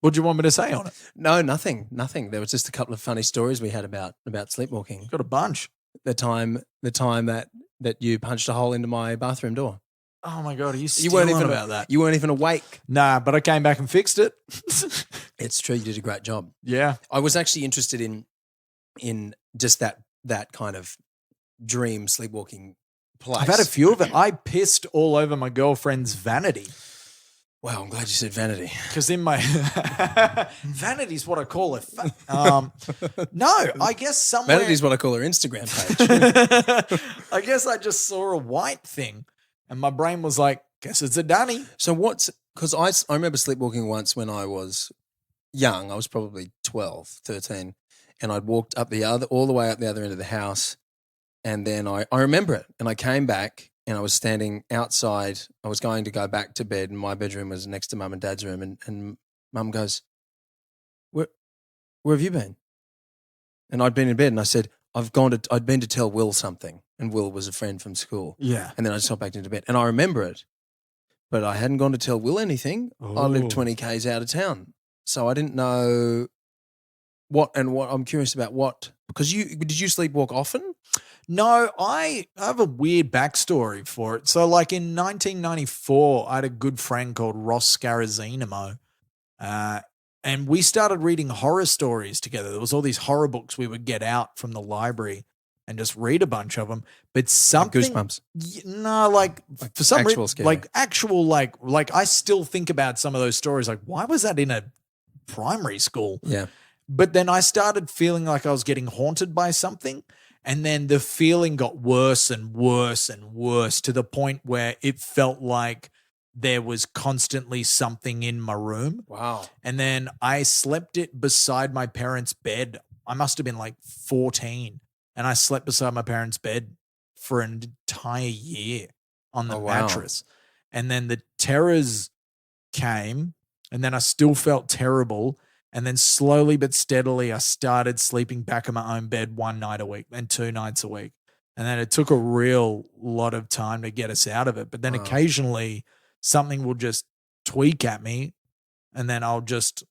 What do you want me to say on it? No, nothing. There was just a couple of funny stories we had about sleepwalking. Got a bunch. The time that you punched a hole into my bathroom door. Oh my God, are you weren't even about that? You weren't even awake. Nah, but I came back and fixed it. It's true, you did a great job. Yeah. I was actually interested in just that kind of dream sleepwalking place. I've had a few of it. I pissed all over my girlfriend's vanity. Wow, I'm glad you said vanity. Because in my vanity is what I call it. No, I guess somewhere vanity is what I call her Instagram page. I guess I just saw a white thing, and my brain was like, "Guess it's a dunny." So because I remember sleepwalking once when I was young. I was probably 12, 13, and I'd walked all the way up the other end of the house, and then I remember it, and I came back. And I was standing outside. I was going to go back to bed, and my bedroom was next to Mum and Dad's room. And Mum goes, "Where have you been?" And I'd been in bed, and I said, I'd been to tell Will something, and Will was a friend from school. Yeah. And then I just got back into bed, and I remember it, but I hadn't gone to tell Will anything. Ooh. I lived 20 k's out of town, so I didn't know what I'm curious about what. Because did you sleepwalk often? No, I have a weird backstory for it. So like in 1994, I had a good friend called Ross Scarazinamo, and we started reading horror stories together. There was all these horror books we would get out from the library and just read a bunch of them. But something... Like Goosebumps? No, like for some reason... Actual Like I still think about some of those stories. Like why was that in a primary school? Yeah. But then I started feeling like I was getting haunted by something. And then the feeling got worse and worse and worse to the point where it felt like there was constantly something in my room. Wow. And then I slept it beside my parents' bed. I must have been like 14. And I slept beside my parents' bed for an entire year on the mattress. And then the terrors came, and then I still felt terrible. And then slowly but steadily, I started sleeping back in my own bed one night a week and 2 nights a week. And then it took a real lot of time to get us out of it. But then occasionally something will just tweak at me, and then I'll just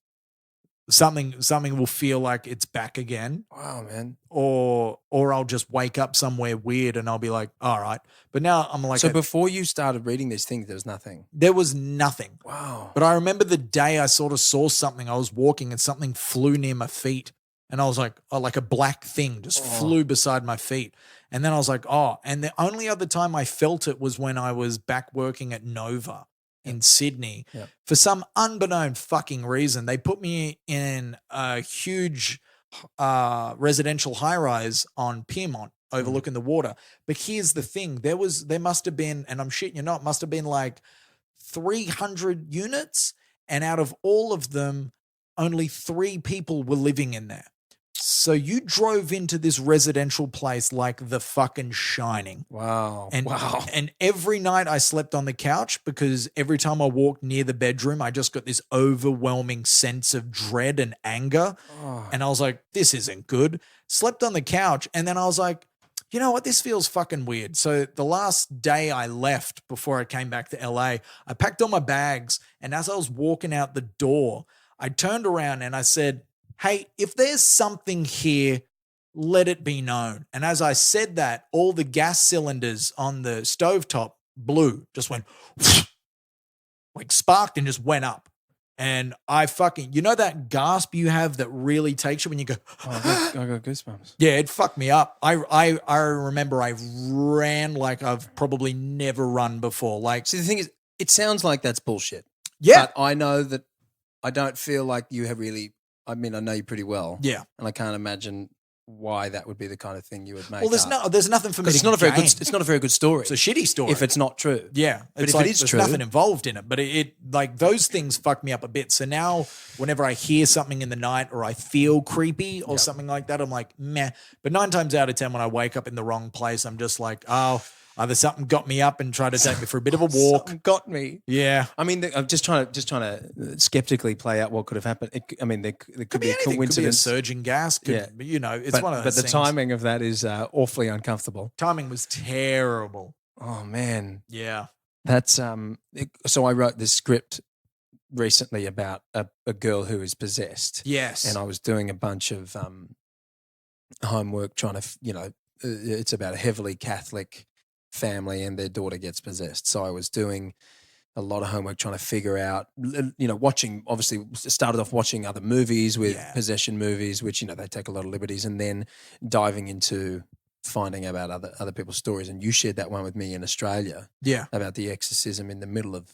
something will feel like it's back again. Wow, man. Or I'll just wake up somewhere weird and I'll be like, all right. But now I'm like, so before you started reading these things, there was nothing. There was nothing. Wow. But I remember the day I sort of saw something. I was walking and something flew near my feet, and I was like, oh, like a black thing just flew beside my feet. And then I was like, oh, and the only other time I felt it was when I was back working at Nova in Sydney. Yep. For some unbeknown fucking reason, they put me in a huge residential high-rise on Piermont overlooking the water. But here's the thing. There must have been, and I'm shitting you not, must have been like 300 units, and out of all of them, only 3 people were living in there. So you drove into this residential place like The fucking Shining. Wow. And every night I slept on the couch because every time I walked near the bedroom, I just got this overwhelming sense of dread and anger. And I was like, this isn't good. Slept on the couch, and then I was like, you know what? This feels fucking weird. So the last day I left before I came back to LA, I packed all my bags, and as I was walking out the door, I turned around and I said, hey, if there's something here, let it be known. And as I said that, all the gas cylinders on the stovetop blew, just went like sparked and just went up. And I fucking, you know that gasp you have that really takes you when you go, I got goosebumps. Yeah, it fucked me up. I remember I ran like I've probably never run before. Like, See, the thing is, it sounds like that's bullshit. Yeah. But I know that I don't feel like you have really, I mean, I know you pretty well. Yeah. And I can't imagine why that would be the kind of thing you would make. Well, there's nothing for me to it's not a very gain. good. It's not a very good story. It's a shitty story if it's not true. Yeah, but it's if like, it is there's true, nothing involved in it. But it like those things fuck me up a bit. So now, whenever I hear something in the night or I feel creepy or something like that, I'm like, meh. But 9 times out of 10, when I wake up in the wrong place, I'm just like, oh, either something got me up and tried to take me for a bit of a walk. Something got me. Yeah, I mean, I'm just trying to skeptically play out what could have happened. There could be a anything. coincidence. Could be a surging gas. You know, it's one of those But the things. timing of that is awfully uncomfortable. Timing was terrible. Oh man, Yeah. that's so I wrote this script recently about a girl who is possessed. Yes. And I was doing a bunch of homework trying to, it's about a heavily Catholic family and their daughter gets possessed. So I was doing a lot of homework trying to figure out, watching, obviously started off watching other movies with possession movies, which, they take a lot of liberties, and then diving into finding about other people's stories. And you shared that one with me in Australia. Yeah. About the exorcism in the middle of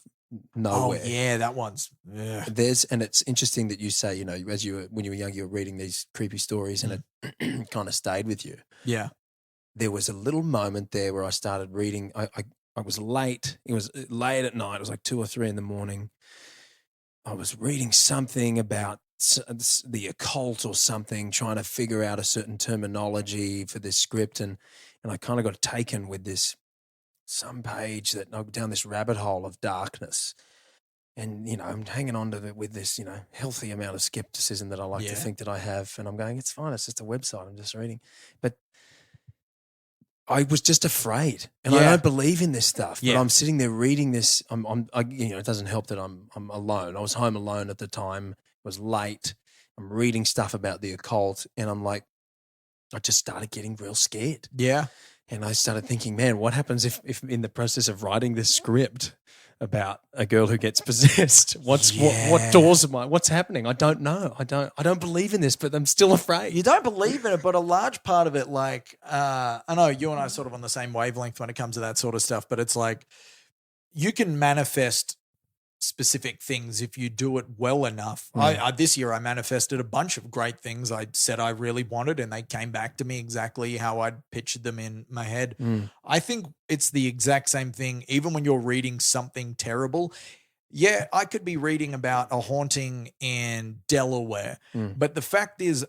nowhere. Oh yeah, that one's. Yeah. And it's interesting that you say, when you were young, you were reading these creepy stories and it kind of stayed with you. Yeah. There was a little moment there where I started reading. I was late. It was late at night. It was like 2 or 3 in the morning. I was reading something about the occult or something, trying to figure out a certain terminology for this script. And I kind of got taken with some page that down this rabbit hole of darkness. And, I'm hanging on to it with this, healthy amount of skepticism that I like to think that I have. And I'm going, it's fine. It's just a website. I'm just reading. But I was just afraid, and I don't believe in this stuff. But I'm sitting there reading this. It doesn't help that I'm alone. I was home alone at the time. It was late. I'm reading stuff about the occult, and I'm like, I just started getting real scared. Yeah, and I started thinking, man, what happens if in the process of writing this script about a girl who gets possessed, what doors am I? What's happening? I don't know. I don't believe in this, but I'm still afraid. You don't believe in it, but a large part of it, like, I know you and I are sort of on the same wavelength when it comes to that sort of stuff, but it's like you can manifest specific things if you do it well enough. This year I manifested a bunch of great things I said I really wanted, and they came back to me exactly how I'd pictured them in my head. I think it's the exact same thing even when you're reading something terrible. Yeah, I could be reading about a haunting in Delaware, but the fact is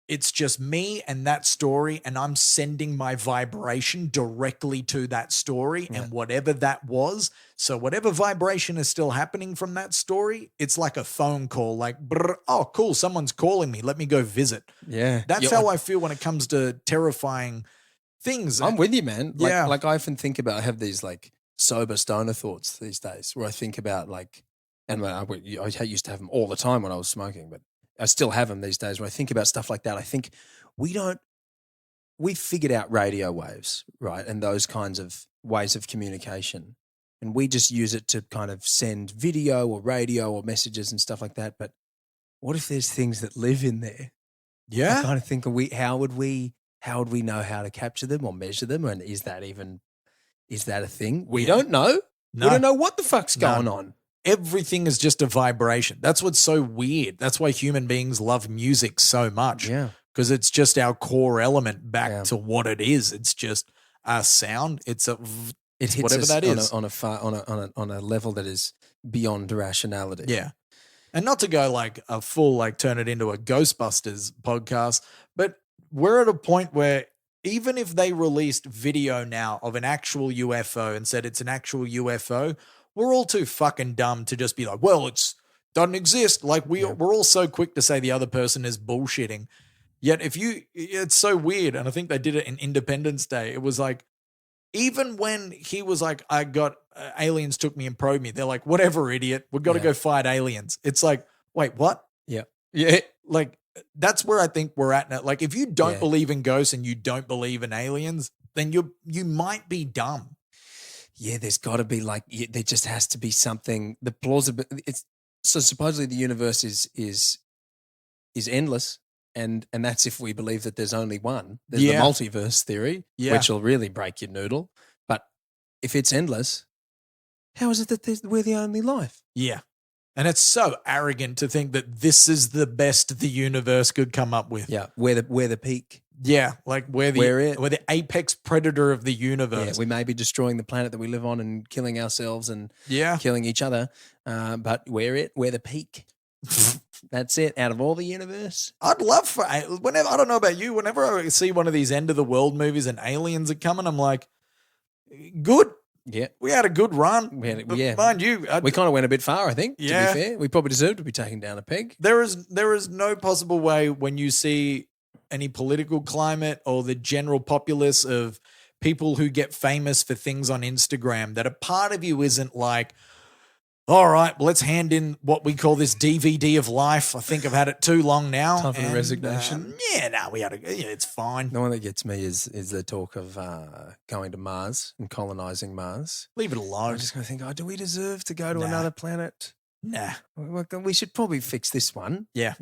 it's just me and that story, and I'm sending my vibration directly to that story and whatever that was. So whatever vibration is still happening from that story, it's like a phone call, like, brr, oh, cool, someone's calling me. Let me go visit. Yeah. That's how I feel when it comes to terrifying things. I'm with you, man. Yeah. Like I often think about, I have these like sober stoner thoughts these days where I think about like, and I used to have them all the time when I was smoking, but I still have them these days. When I think about stuff like that, I think we figured out radio waves, right? And those kinds of ways of communication. And we just use it to kind of send video or radio or messages and stuff like that. But what if there's things that live in there? Yeah. I kind of think, how would we know how to capture them or measure them? And is that a thing? We don't know. No. We don't know what the fuck's going on. Everything is just a vibration. That's what's so weird. That's why human beings love music so much. Yeah. Because it's just our core element back to what it is. It's just a sound. It hits whatever us that is on a level that is beyond rationality. Yeah. And not to go like a full, like turn it into a Ghostbusters podcast, but we're at a point where even if they released video now of an actual UFO and said it's an actual UFO, we're all too fucking dumb to just be like, well, it's doesn't exist. Like we're all so quick to say the other person is bullshitting. Yet it's so weird. And I think they did it in Independence Day. It was like, even when he was like, I got aliens took me and probed me. They're like, whatever, idiot. We've got to go fight aliens. It's like, wait, what? Yeah. Yeah. Like that's where I think we're at now. Like if you don't believe in ghosts and you don't believe in aliens, then you might be dumb. Yeah, there's got to be like, there just has to be something. The plausible. So supposedly the universe is endless, and that's if we believe that there's only one. There's the multiverse theory, which will really break your noodle. But if it's endless, how is it that we're the only life? Yeah, and it's so arrogant to think that this is the best the universe could come up with. Yeah, we're the peak. Yeah, like we're the apex predator of the universe. Yeah, we may be destroying the planet that we live on and killing ourselves and killing each other, but we're the peak. That's it. Out of all the universe, I'd love for whenever I don't know about you. Whenever I see one of these end of the world movies and aliens are coming, I'm like, good. Yeah, we had a good run. Mind you, we kind of went a bit far. I think. Yeah, to be fair, we probably deserved to be taken down a peg. There is no possible way when you see any political climate or the general populace of people who get famous for things on Instagram that a part of you isn't like, all right, let's hand in what we call this DVD of life. I think I've had it too long now. Time for the resignation. It's fine. The one that gets me is the talk of going to Mars and colonizing Mars. Leave it alone. I'm just going to think, do we deserve to go to another planet? Nah. We should probably fix this one. Yeah.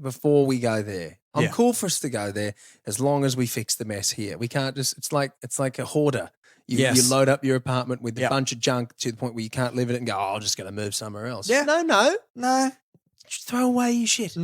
Before we go there. I'm cool for us to go there as long as we fix the mess here. We can't just, it's like a hoarder. You load up your apartment with a bunch of junk to the point where you can't live in it and go, I'm just going to move somewhere else. Yeah. No. Just throw away your shit.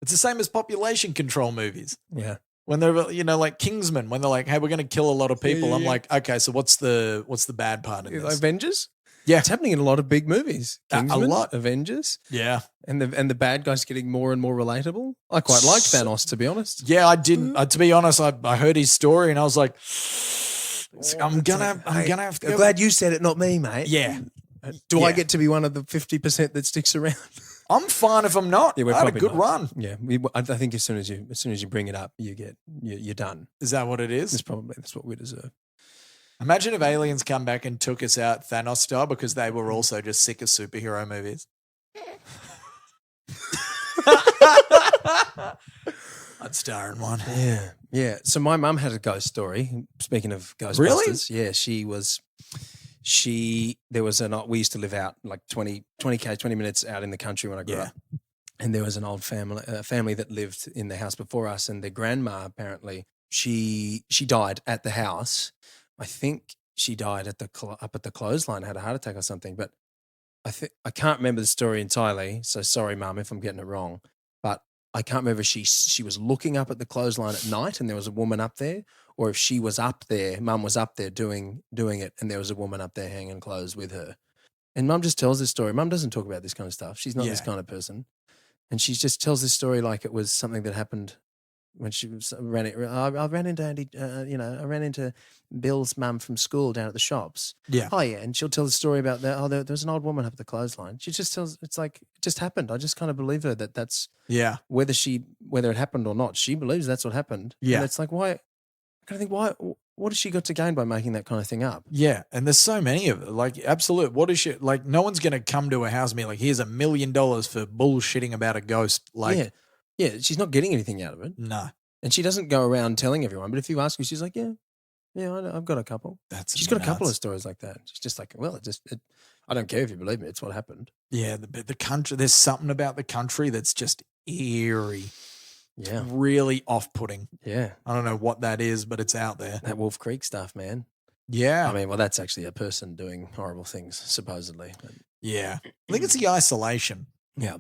It's the same as population control movies. Yeah. When they're, like Kingsman, when they're like, hey, we're going to kill a lot of people. I'm like, okay, so what's the bad part of this? Avengers? Yeah. It's happening in a lot of big movies. Kingsman, a lot. Avengers. Yeah. And the bad guys getting more and more relatable. I quite liked Thanos, to be honest. Yeah, I didn't. To be honest, I heard his story and I was like, I'm gonna have to. I'm glad you said it, not me, mate. Yeah. Do I get to be one of the 50% that sticks around? I'm fine if I'm not. Yeah, I had a good run. Yeah, I think as soon as you bring it up, you're done. Is that what it is? That's what we deserve. Imagine if aliens come back and took us out Thanos style because they were also just sick of superhero movies. I'd star in one. Yeah. So my mum had a ghost story. Speaking of Ghostbusters, really? Yeah, we used to live out like 20 minutes out in the country when I grew up. And there was an old family that lived in the house before us, and their grandma apparently she died at the house. I think she died up at the clothesline, had a heart attack or something. But I can't remember the story entirely, so sorry, Mum, if I'm getting it wrong. But I can't remember if she was looking up at the clothesline at night and there was a woman up there, or if she was up there, Mum was up there doing it, and there was a woman up there hanging clothes with her. And Mum just tells this story. Mum doesn't talk about this kind of stuff. She's not this kind of person, and she just tells this story like it was something that happened when she was I ran into Andy, I ran into Bill's mum from school down at the shops. Yeah. Oh yeah, and she'll tell the story about that. Oh, there's an old woman up at the clothesline. She just tells. It's like it just happened. I just kind of believe her that's whether it happened or not. She believes that's what happened. Yeah. And it's like why? I kind of think why. What has she got to gain by making that kind of thing up? Yeah, and there's so many of it. Like, absolute. What is she like? No one's gonna come to her house and be like, "Here's $1 million for bullshitting about a ghost." Like, yeah, she's not getting anything out of it. no. And she doesn't go around telling everyone. But if you ask her, she's like, yeah, I've got a couple. She's got a couple of stories like that. She's just like, well, I don't care if you believe me. It's what happened. Yeah, the country. There's something about the country that's just eerie. Yeah, it's really off-putting. Yeah, I don't know what that is, but it's out there. That Wolf Creek stuff, man. Yeah, I mean, well, that's actually a person doing horrible things, supposedly. But, yeah, I think it's the isolation. Yeah.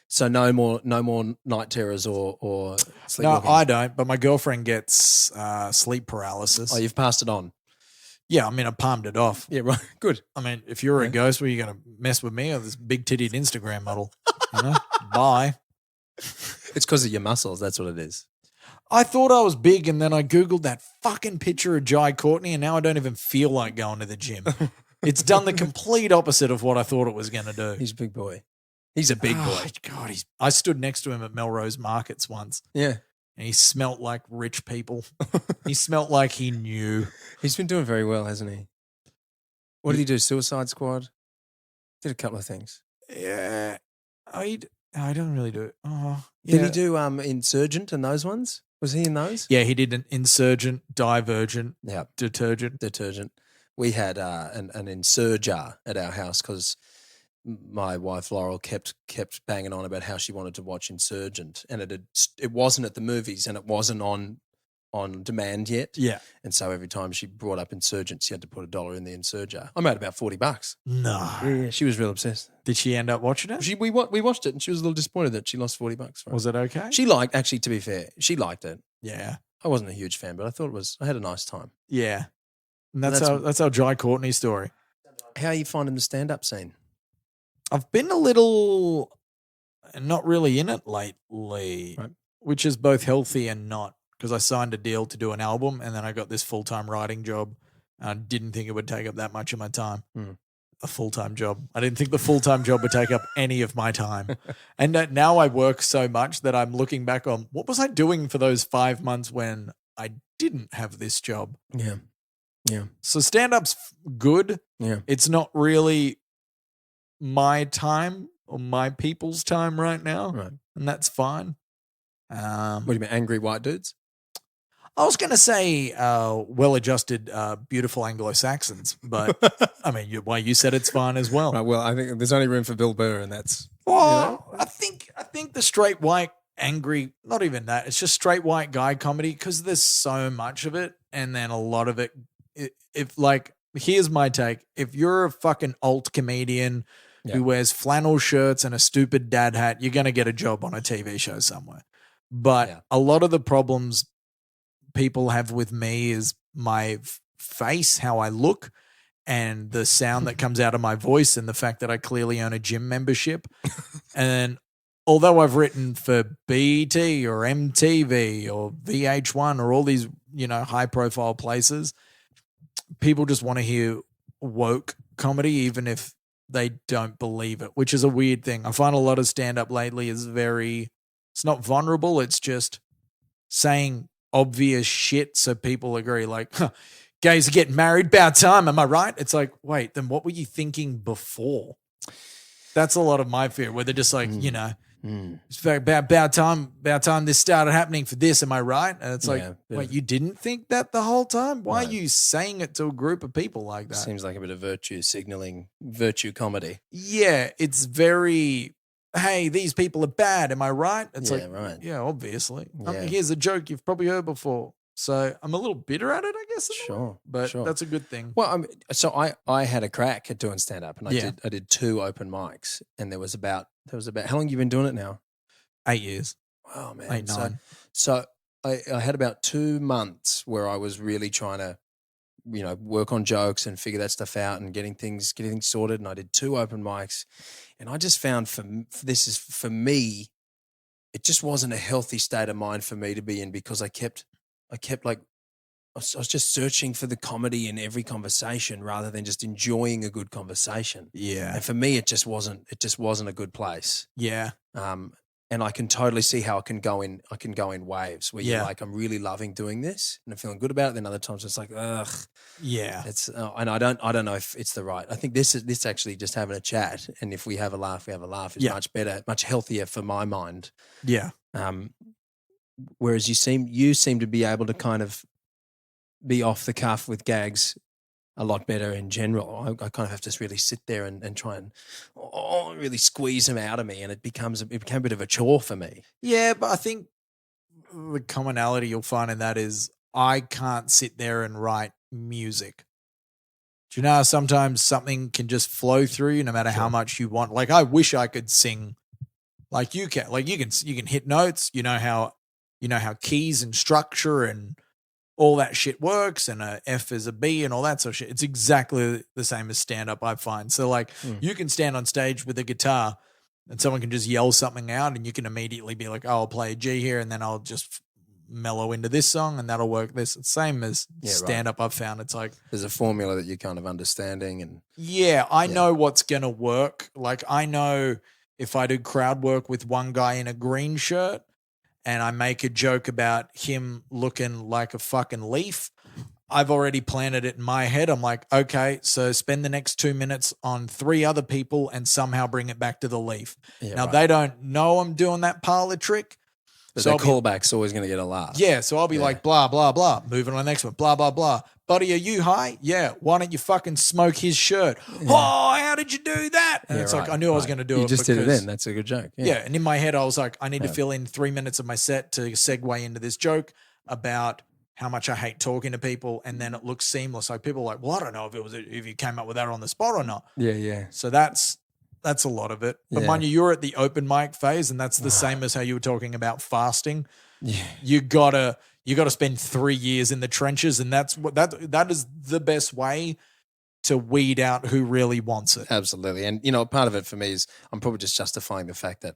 So no more night terrors or sleepwalking? No, I don't, but my girlfriend gets sleep paralysis. Oh, you've passed it on? Yeah, I mean, I palmed it off. Yeah, right. Good. I mean, if you're a ghost, were you going to mess with me or this big-titted Instagram model? You know? Bye. It's because of your muscles. That's what it is. I thought I was big, and then I Googled that fucking picture of Jai Courtney, and now I don't even feel like going to the gym. It's done the complete opposite of what I thought it was going to do. He's a big boy. He's a big boy. God, I stood next to him at Melrose Markets once. Yeah. And he smelt like rich people. He smelt like he knew. He's been doing very well, hasn't he? What did he do? Suicide Squad? Did a couple of things. Yeah. I don't really do it. Oh, yeah. Did he do Insurgent and those ones? Was he in those? Yeah, he did an Insurgent, Divergent, Detergent. We had an Insurger at our house because my wife Laurel kept banging on about how she wanted to watch Insurgent, and it wasn't at the movies and it wasn't on demand yet. Yeah, and so every time she brought up Insurgent, she had to put $1 in the Insurger. I made about $40. No, yeah, she was real obsessed. Did she end up watching it? We watched it, and she was a little disappointed that she lost $40 for it. Was it okay? She liked. Actually, to be fair, she liked it. Yeah, I wasn't a huge fan, but I thought I had a nice time. Yeah, and that's our Jai Courtney story. How are you finding the stand-up scene? I've been a little not really in it lately, right, which is both healthy and not, because I signed a deal to do an album and then I got this full-time writing job. I didn't think it would take up that much of my time, a full-time job. I didn't think the full-time job would take up any of my time. And now I work so much that I'm looking back on what was I doing for those 5 months when I didn't have this job? Yeah. Yeah. So stand-up's good. Yeah. It's not really my time or my people's time right now. Right. And that's fine. What do you mean, angry white dudes? I was going to say well-adjusted, beautiful Anglo-Saxons, but I mean, you said it's fine as well. Right, well, I think there's only room for Bill Burr, and that's... Well, I think the straight white angry, not even that, it's just straight white guy comedy, because there's so much of it, and then a lot of it, here's my take. If you're a fucking alt comedian who wears flannel shirts and a stupid dad hat, you're going to get a job on a TV show somewhere. But a lot of the problems people have with me is my face, how I look, and the sound that comes out of my voice, and the fact that I clearly own a gym membership. And although I've written for BET or MTV or VH1 or all these, high profile places, people just want to hear woke comedy, even if they don't believe it, which is a weird thing. I find a lot of stand-up lately is it's not vulnerable. It's just saying obvious shit so people agree, like, gays are getting married, about time, am I right? It's like, wait, then what were you thinking before? That's a lot of my fear, where they're just like, it's very about time this started happening for this, am I right? And it's like, wait, you didn't think that the whole time? Why are you saying it to a group of people like that? Seems like a bit of virtue signaling, virtue comedy. Yeah, it's very, hey, these people are bad, am I right? It's right. Yeah, obviously. I mean, here's a joke you've probably heard before. So I'm a little bitter at it, I guess. Sure, But sure. that's a good thing. Well, so I had a crack at doing stand up, and Yeah. I did 2 open mics, and there was about how long have you been doing it now? 8 years. Oh man, 8, 9. So I had about 2 months where I was really trying to, work on jokes and figure that stuff out and getting things sorted. And I did 2 open mics, and I just found for me, it just wasn't a healthy state of mind for me to be in, because I kept like, I was just searching for the comedy in every conversation rather than just enjoying a good conversation. Yeah. And for me, it just wasn't a good place. Yeah. And I can totally see how I can go in waves where you're Yeah. like, I'm really loving doing this and I'm feeling good about it. Then other times it's like, ugh. Yeah. It's and I don't know if it's the right. I think this actually just having a chat, and if we have a laugh, is much better, much healthier for my mind. Yeah. Whereas you seem to be able to kind of be off the cuff with gags a lot better in general. I kind of have to really sit there and try and really squeeze them out of me, and it became a bit of a chore for me. Yeah, but I think the commonality you'll find in that is I can't sit there and write music. Do you know how sometimes something can just flow through you no matter how much you want? Like, I wish I could sing like you can. Like, you can hit notes, you know how keys and structure and all that shit works, and a F is a B and all that sort of shit. It's exactly the same as stand-up, I find. So, like, you can stand on stage with a guitar and someone can just yell something out and you can immediately be like, oh, I'll play a G here and then I'll just mellow into this song and that'll work. It's the same as stand-up, I've found. It's like, there's a formula that you're kind of understanding. And I know what's going to work. Like, I know if I do crowd work with one guy in a green shirt and I make a joke about him looking like a fucking leaf, I've already planted it in my head. I'm like, okay, so spend the next 2 minutes on 3 other people and somehow bring it back to the leaf. They don't know I'm doing that parlor trick. But so callback's always going to get a laugh. Yeah, so I'll be like, blah, blah, blah. Moving on to the next one, blah, blah, blah. Buddy, are you high? Yeah. Why don't you fucking smoke his shirt? Yeah. Oh, how did you do that? And it's like, I knew I was going to do it. You just did it then. That's a good joke. Yeah. And in my head, I was like, I need to fill in 3 minutes of my set to segue into this joke about how much I hate talking to people. And then it looks seamless. Like, people are like, well, I don't know if you came up with that on the spot or not. Yeah, yeah. So that's a lot of it. But mind you, you're at the open mic phase, and that's the same as how you were talking about fasting. Yeah. You gotta spend 3 years in the trenches, and that is the best way to weed out who really wants it. Absolutely. And part of it for me is I'm probably just justifying the fact that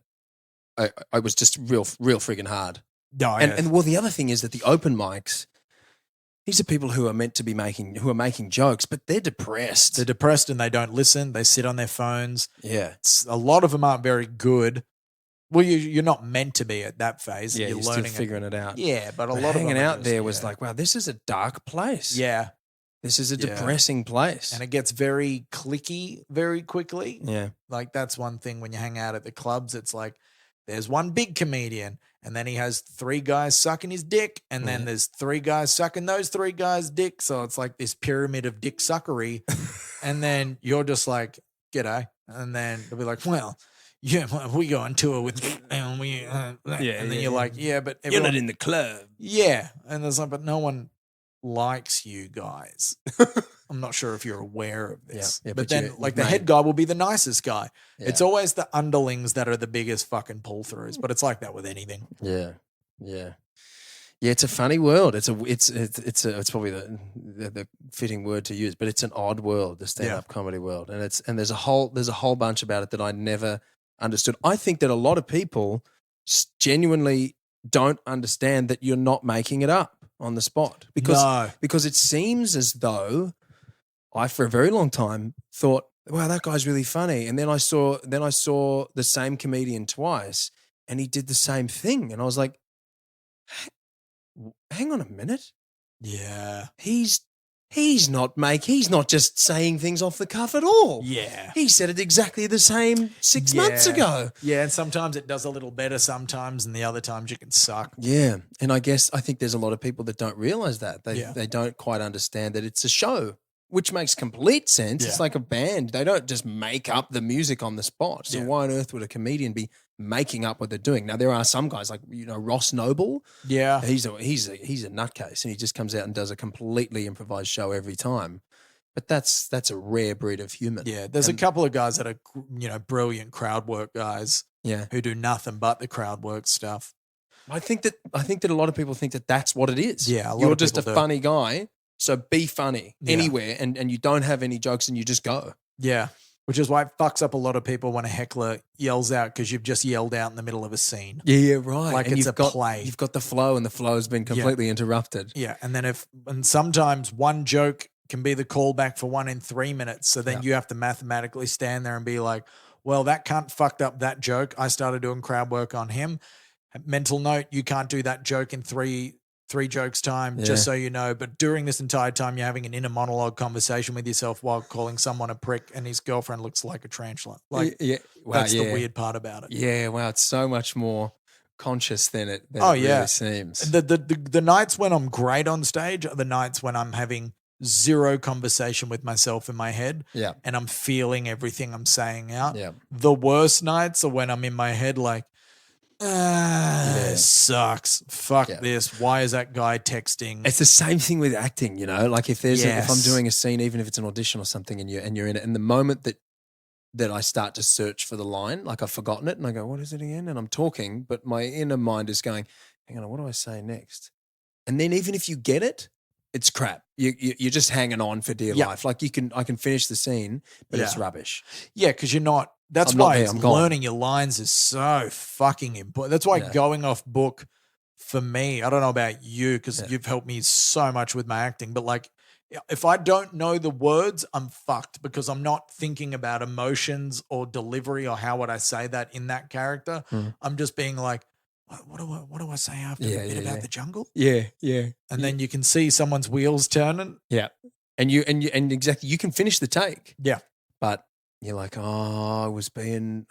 I was just real freaking hard. No, and well, the other thing is that the open mics, these are people who are meant to be making jokes, but they're depressed. They're depressed and they don't listen. They sit on their phones. Yeah. A lot of them aren't very good. Well, you're not meant to be at that phase. Yeah, you're still learning figuring it out. Yeah, but a lot of hanging them out there was like, wow, this is a dark place. Yeah. This is a depressing place. And it gets very cliquey very quickly. Yeah. Like, that's one thing when you hang out at the clubs. It's like, there's one big comedian, and then he has 3 guys sucking his dick, and then there's 3 guys sucking those 3 guys' dick. So it's like this pyramid of dick suckery. And then you're just like, g'day. And then they'll be like, well, yeah, we go on tour with, and we, and then you're like, yeah, but you're not in the club. Yeah. And there's like, but no one likes you guys. I'm not sure if you're aware of this. Yeah, but then the head guy will be the nicest guy. Yeah. It's always the underlings that are the biggest fucking pull throughs, but it's like that with anything. Yeah. Yeah. Yeah, it's a funny world. It's probably the fitting word to use, but it's an odd world, the stand-up comedy world. And there's a whole bunch about it that I never understood. I think that a lot of people genuinely don't understand that you're not making it up on the spot, because it seems as though I, for a very long time, thought, wow, that guy's really funny. And then I saw the same comedian twice and he did the same thing. And I was like, hang on a minute. Yeah. He's not just saying things off the cuff at all. Yeah. He said it exactly the same 6 months ago. Yeah, and sometimes it does a little better sometimes, and the other times you can suck. Yeah. And I think there's a lot of people that don't realize that. They don't quite understand that it's a show. which makes complete sense. Yeah. It's like a band. They don't just make up the music on the spot. So Yeah. why on earth would a comedian be making up what they're doing? Now, there are some guys like, Ross Noble. Yeah. He's a nutcase, and he just comes out and does a completely improvised show every time. But that's a rare breed of human. Yeah. There's a couple of guys that are, brilliant crowd work guys Yeah. who do nothing but the crowd work stuff. I think that a lot of people think that that's what it is. Yeah, a lot you're of just a people do. funny guy, so be funny Yeah. anywhere, and you don't have any jokes, and you just go. Yeah. Which is why it fucks up a lot of people when a heckler yells out because you've just yelled out in the middle of a scene. Yeah, right. Like and it's you've a got, play. You've got the flow, and the flow has been completely interrupted. Yeah. And then and sometimes one joke can be the callback for one in 3 minutes. So then you have to mathematically stand there and be like, well, that cunt fucked up that joke. I started doing crowd work on him. Mental note, you can't do that joke in three jokes time, just so you know. But during this entire time, you're having an inner monologue conversation with yourself while calling someone a prick, and his girlfriend looks like a tarantula. Like, that's the weird part about it. Yeah, wow, it's so much more conscious than it really seems. The nights when I'm great on stage are the nights when I'm having zero conversation with myself in my head, and I'm feeling everything I'm saying out. Yeah. The worst nights are when I'm in my head like, this sucks. Fuck this. Why is that guy texting? It's the same thing with acting, like if there's if I'm doing a scene, even if it's an audition or something, and you're in it, and the moment that I start to search for the line, like I've forgotten it, and I go, what is it again? And I'm talking, but my inner mind is going, hang on, what do I say next? And then even if you get it, it's crap. You're just hanging on for dear life. Like I can finish the scene, but it's rubbish. Yeah, because you're not. That's why learning your lines is so fucking important. That's why going off book for me, I don't know about you because you've helped me so much with my acting, but like if I don't know the words, I'm fucked because I'm not thinking about emotions or delivery or how would I say that in that character. I'm just being like, what do I say after the bit about the jungle? Yeah. And then you can see someone's wheels turning. Yeah. And exactly, you can finish the take. Yeah. But you're like, oh, I was being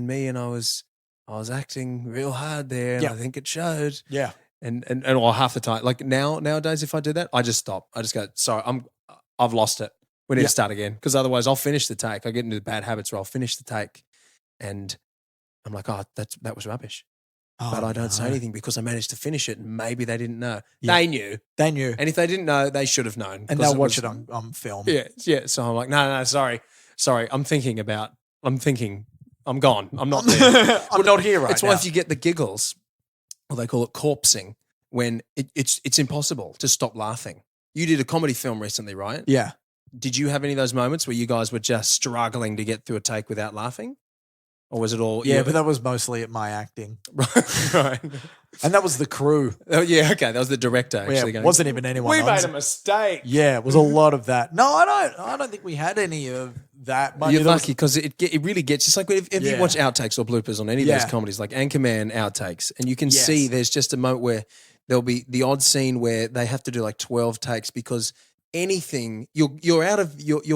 me, and I was acting real hard there, and I think it showed. Yeah. And half the time, like nowadays, if I do that, I just stop. I just go, sorry, I've lost it. We need to start again, because otherwise I'll finish the take. I get into the bad habits where I'll finish the take, and I'm like, oh, that was rubbish. But I don't say anything because I managed to finish it, and maybe they didn't know. Yeah. They knew. And if they didn't know, they should have known. And they'll watch it on film. Yeah. So I'm like, no, sorry. I'm thinking. I'm gone. I'm not there. I'm not here right now. It's why if you get the giggles, or they call it corpsing, when it's impossible to stop laughing. You did a comedy film recently, right? Yeah. Did you have any of those moments where you guys were just struggling to get through a take without laughing? Or was it all... Yeah, but that was mostly at my acting. Right. And that was the crew. Oh, yeah, okay. That was the director actually going... It wasn't even anyone We else. made a mistake. Yeah, it was a lot of that. No, I don't think we had any of that. You're lucky because it really gets... Just like if you watch outtakes or bloopers on any of those comedies, like Anchorman outtakes, and you can see there's just a moment where there'll be the odd scene where they have to do like 12 takes because... anything, you're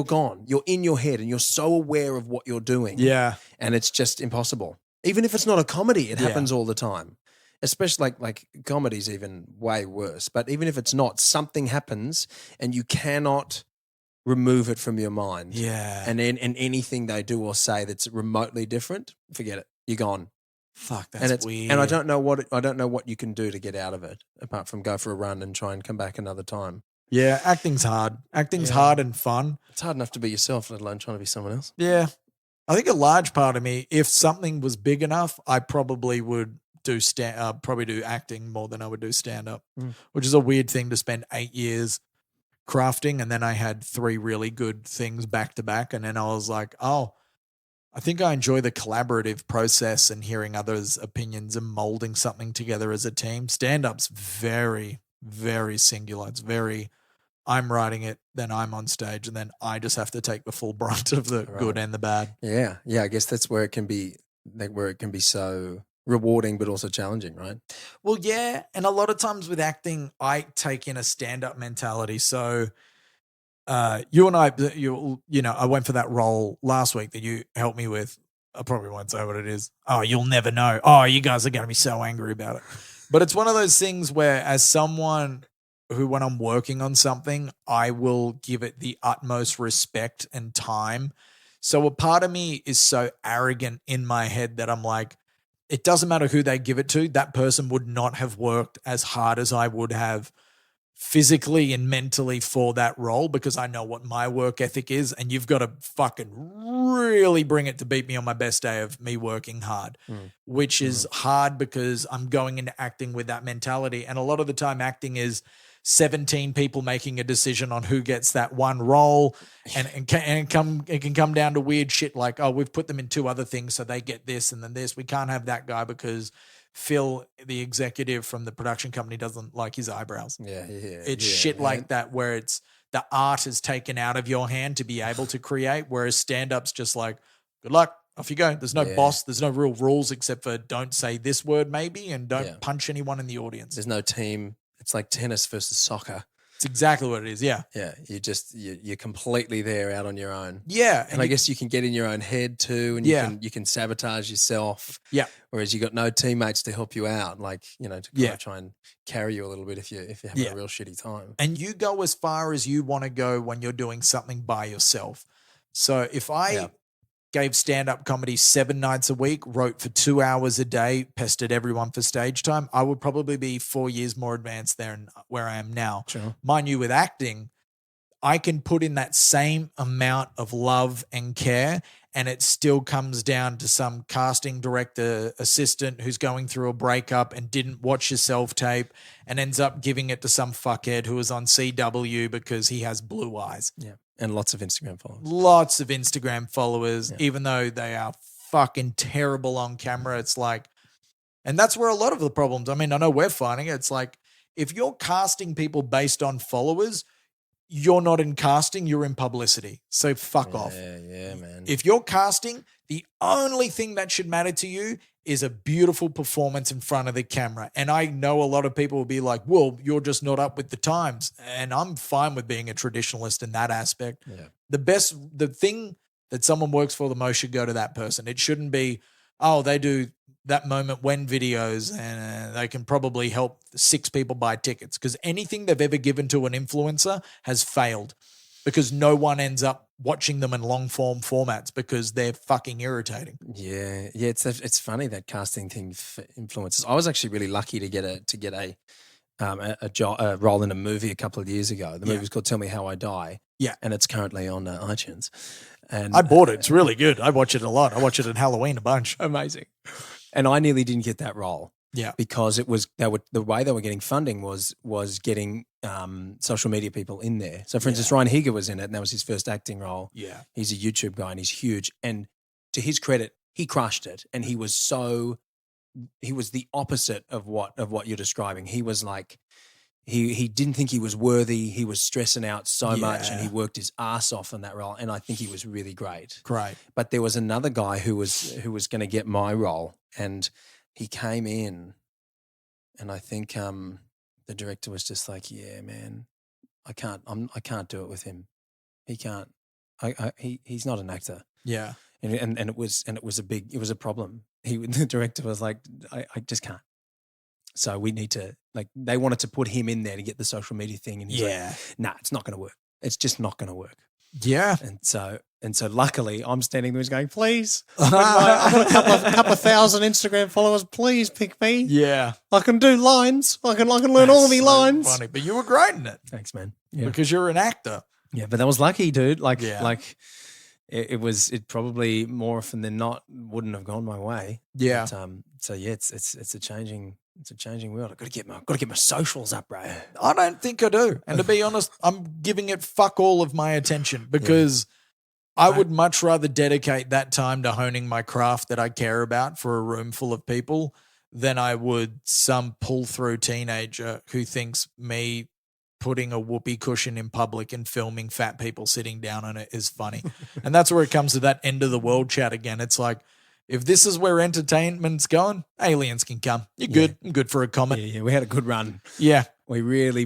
gone. You're in your head and you're so aware of what you're doing. Yeah. And it's just impossible. Even if it's not a comedy, it happens all the time. Especially like comedy's even way worse. But even if it's not, something happens and you cannot remove it from your mind. Yeah. And anything they do or say that's remotely different, forget it. You're gone. Fuck, that's weird. And I don't know what you can do to get out of it apart from go for a run and try and come back another time. Yeah, acting's hard. Acting's hard and fun. It's hard enough to be yourself, let alone trying to be someone else. Yeah. I think a large part of me, if something was big enough, I probably would do acting more than I would do stand-up, which is a weird thing to spend 8 years crafting. And then I had 3 really good things back to back. And then I was like, oh, I think I enjoy the collaborative process and hearing others' opinions and molding something together as a team. Stand-up's very, very singular. It's very... I'm writing it, then I'm on stage, and then I just have to take the full brunt of the good and the bad. Yeah. I guess that's where it can be so rewarding, but also challenging, right? Well, yeah, and a lot of times with acting, I take in a stand-up mentality. So, you and I, I went for that role last week that you helped me with. I probably won't say what it is. Oh, you'll never know. Oh, you guys are going to be so angry about it. But it's one of those things where, as someone who when I'm working on something, I will give it the utmost respect and time. So a part of me is so arrogant in my head that I'm like, it doesn't matter who they give it to. That person would not have worked as hard as I would have physically and mentally for that role, because I know what my work ethic is, and you've got to fucking really bring it to beat me on my best day of me working hard, which is hard because I'm going into acting with that mentality. And a lot of the time acting is 17 people making a decision on who gets that one role, and it can come down to weird shit like, oh, we've put them in 2 other things so they get this and then this. We can't have that guy because Phil, the executive from the production company, doesn't like his eyebrows. It's shit like that where it's the art is taken out of your hand to be able to create, whereas stand-up's just like, good luck, off you go. There's no boss. There's no real rules except for don't say this word maybe and don't punch anyone in the audience. There's no team. It's like tennis versus soccer. It's exactly what it is, yeah. Yeah, you're completely there out on your own. Yeah. And I guess you can get in your own head too, and you can sabotage yourself. Yeah. Whereas you got no teammates to help you out, like, to kind of try and carry you a little bit if you're having a real shitty time. And you go as far as you want to go when you're doing something by yourself. So if I gave stand-up comedy 7 nights a week, wrote for 2 hours a day, pestered everyone for stage time, I would probably be 4 years more advanced there than where I am now. Sure. Mind you, with acting, I can put in that same amount of love and care, and it still comes down to some casting director assistant who's going through a breakup and didn't watch your self-tape and ends up giving it to some fuckhead who is on CW because he has blue eyes. Yeah. And lots of Instagram followers. Lots of Instagram followers, even though they are fucking terrible on camera. It's like, and that's where a lot of the problems, I mean, I know we're finding it. It's like, if you're casting people based on followers, you're not in casting, you're in publicity. So fuck off. Yeah, man. If you're casting, the only thing that should matter to you is a beautiful performance in front of the camera. And I know a lot of people will be like, well, you're just not up with the times. And I'm fine with being a traditionalist in that aspect. Yeah. The thing that someone works for the most should go to that person. It shouldn't be, oh, they do that moment when videos and they can probably help 6 people buy tickets, because anything they've ever given to an influencer has failed because no one ends up watching them in long form formats because they're fucking irritating. Yeah. It's funny, that casting thing for influencers. I was actually really lucky to get a role in a movie a couple of years ago. The movie was called Tell Me How I Die. Yeah. And it's currently on iTunes. And I bought it. It's really good. I watch it a lot. I watch it at Halloween a bunch. Amazing. And I nearly didn't get that role. Yeah. Because the way they were getting funding was getting social media people in there. So for instance, Ryan Higa was in it, and that was his first acting role. Yeah. He's a YouTube guy and he's huge. And to his credit, he crushed it. And he was the opposite of what you're describing. He was like, he didn't think he was worthy. He was stressing out so much, and he worked his ass off on that role. And I think he was really great. Great. But there was another guy who was going to get my role, and he came in, and I think the director was just like, "Yeah, man, I can't do it with him. He can't. He's not an actor." Yeah. And it was a problem. The director was like, I just can't. So we need to, like, they wanted to put him in there to get the social media thing, and he's like, nah, it's not going to work. It's just not going to work. Yeah. And so luckily I'm standing there going, please, I've got a couple of thousand Instagram followers. Please pick me. Yeah. I can do lines. I can learn all the lines. Funny, but you were great in it. Thanks, man. Yeah. Because you're an actor. Yeah, but that was lucky, dude. It probably more often than not wouldn't have gone my way. Yeah. But, it's a changing world. I've got to get my socials up, bro. I don't think I do. And to be honest, I'm giving it fuck all of my attention because I would much rather dedicate that time to honing my craft that I care about for a room full of people than I would some pull-through teenager who thinks me putting a whoopee cushion in public and filming fat people sitting down on it is funny. And that's where it comes to that end of the world chat again. It's like, if this is where entertainment's going, aliens can come. You're good. I'm good for a comment. Yeah, we had a good run. Yeah. We really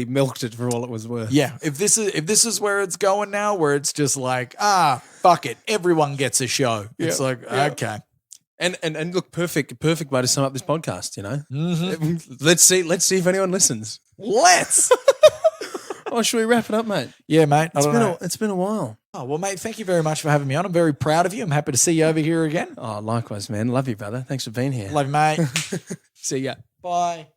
milked it for all it was worth. Yeah. If this is where it's going now, where it's just like, fuck it. Everyone gets a show. It's like, okay. And look, perfect way to sum up this podcast. You know, Mm-hmm. let's see if anyone listens. Let's. Oh, should we wrap it up, mate? Yeah, mate. I don't know. It's been a while. Oh, well, mate, thank you very much for having me on. I'm very proud of you. I'm happy to see you over here again. Oh, likewise, man. Love you, brother. Thanks for being here. Love you, mate. See ya. Bye.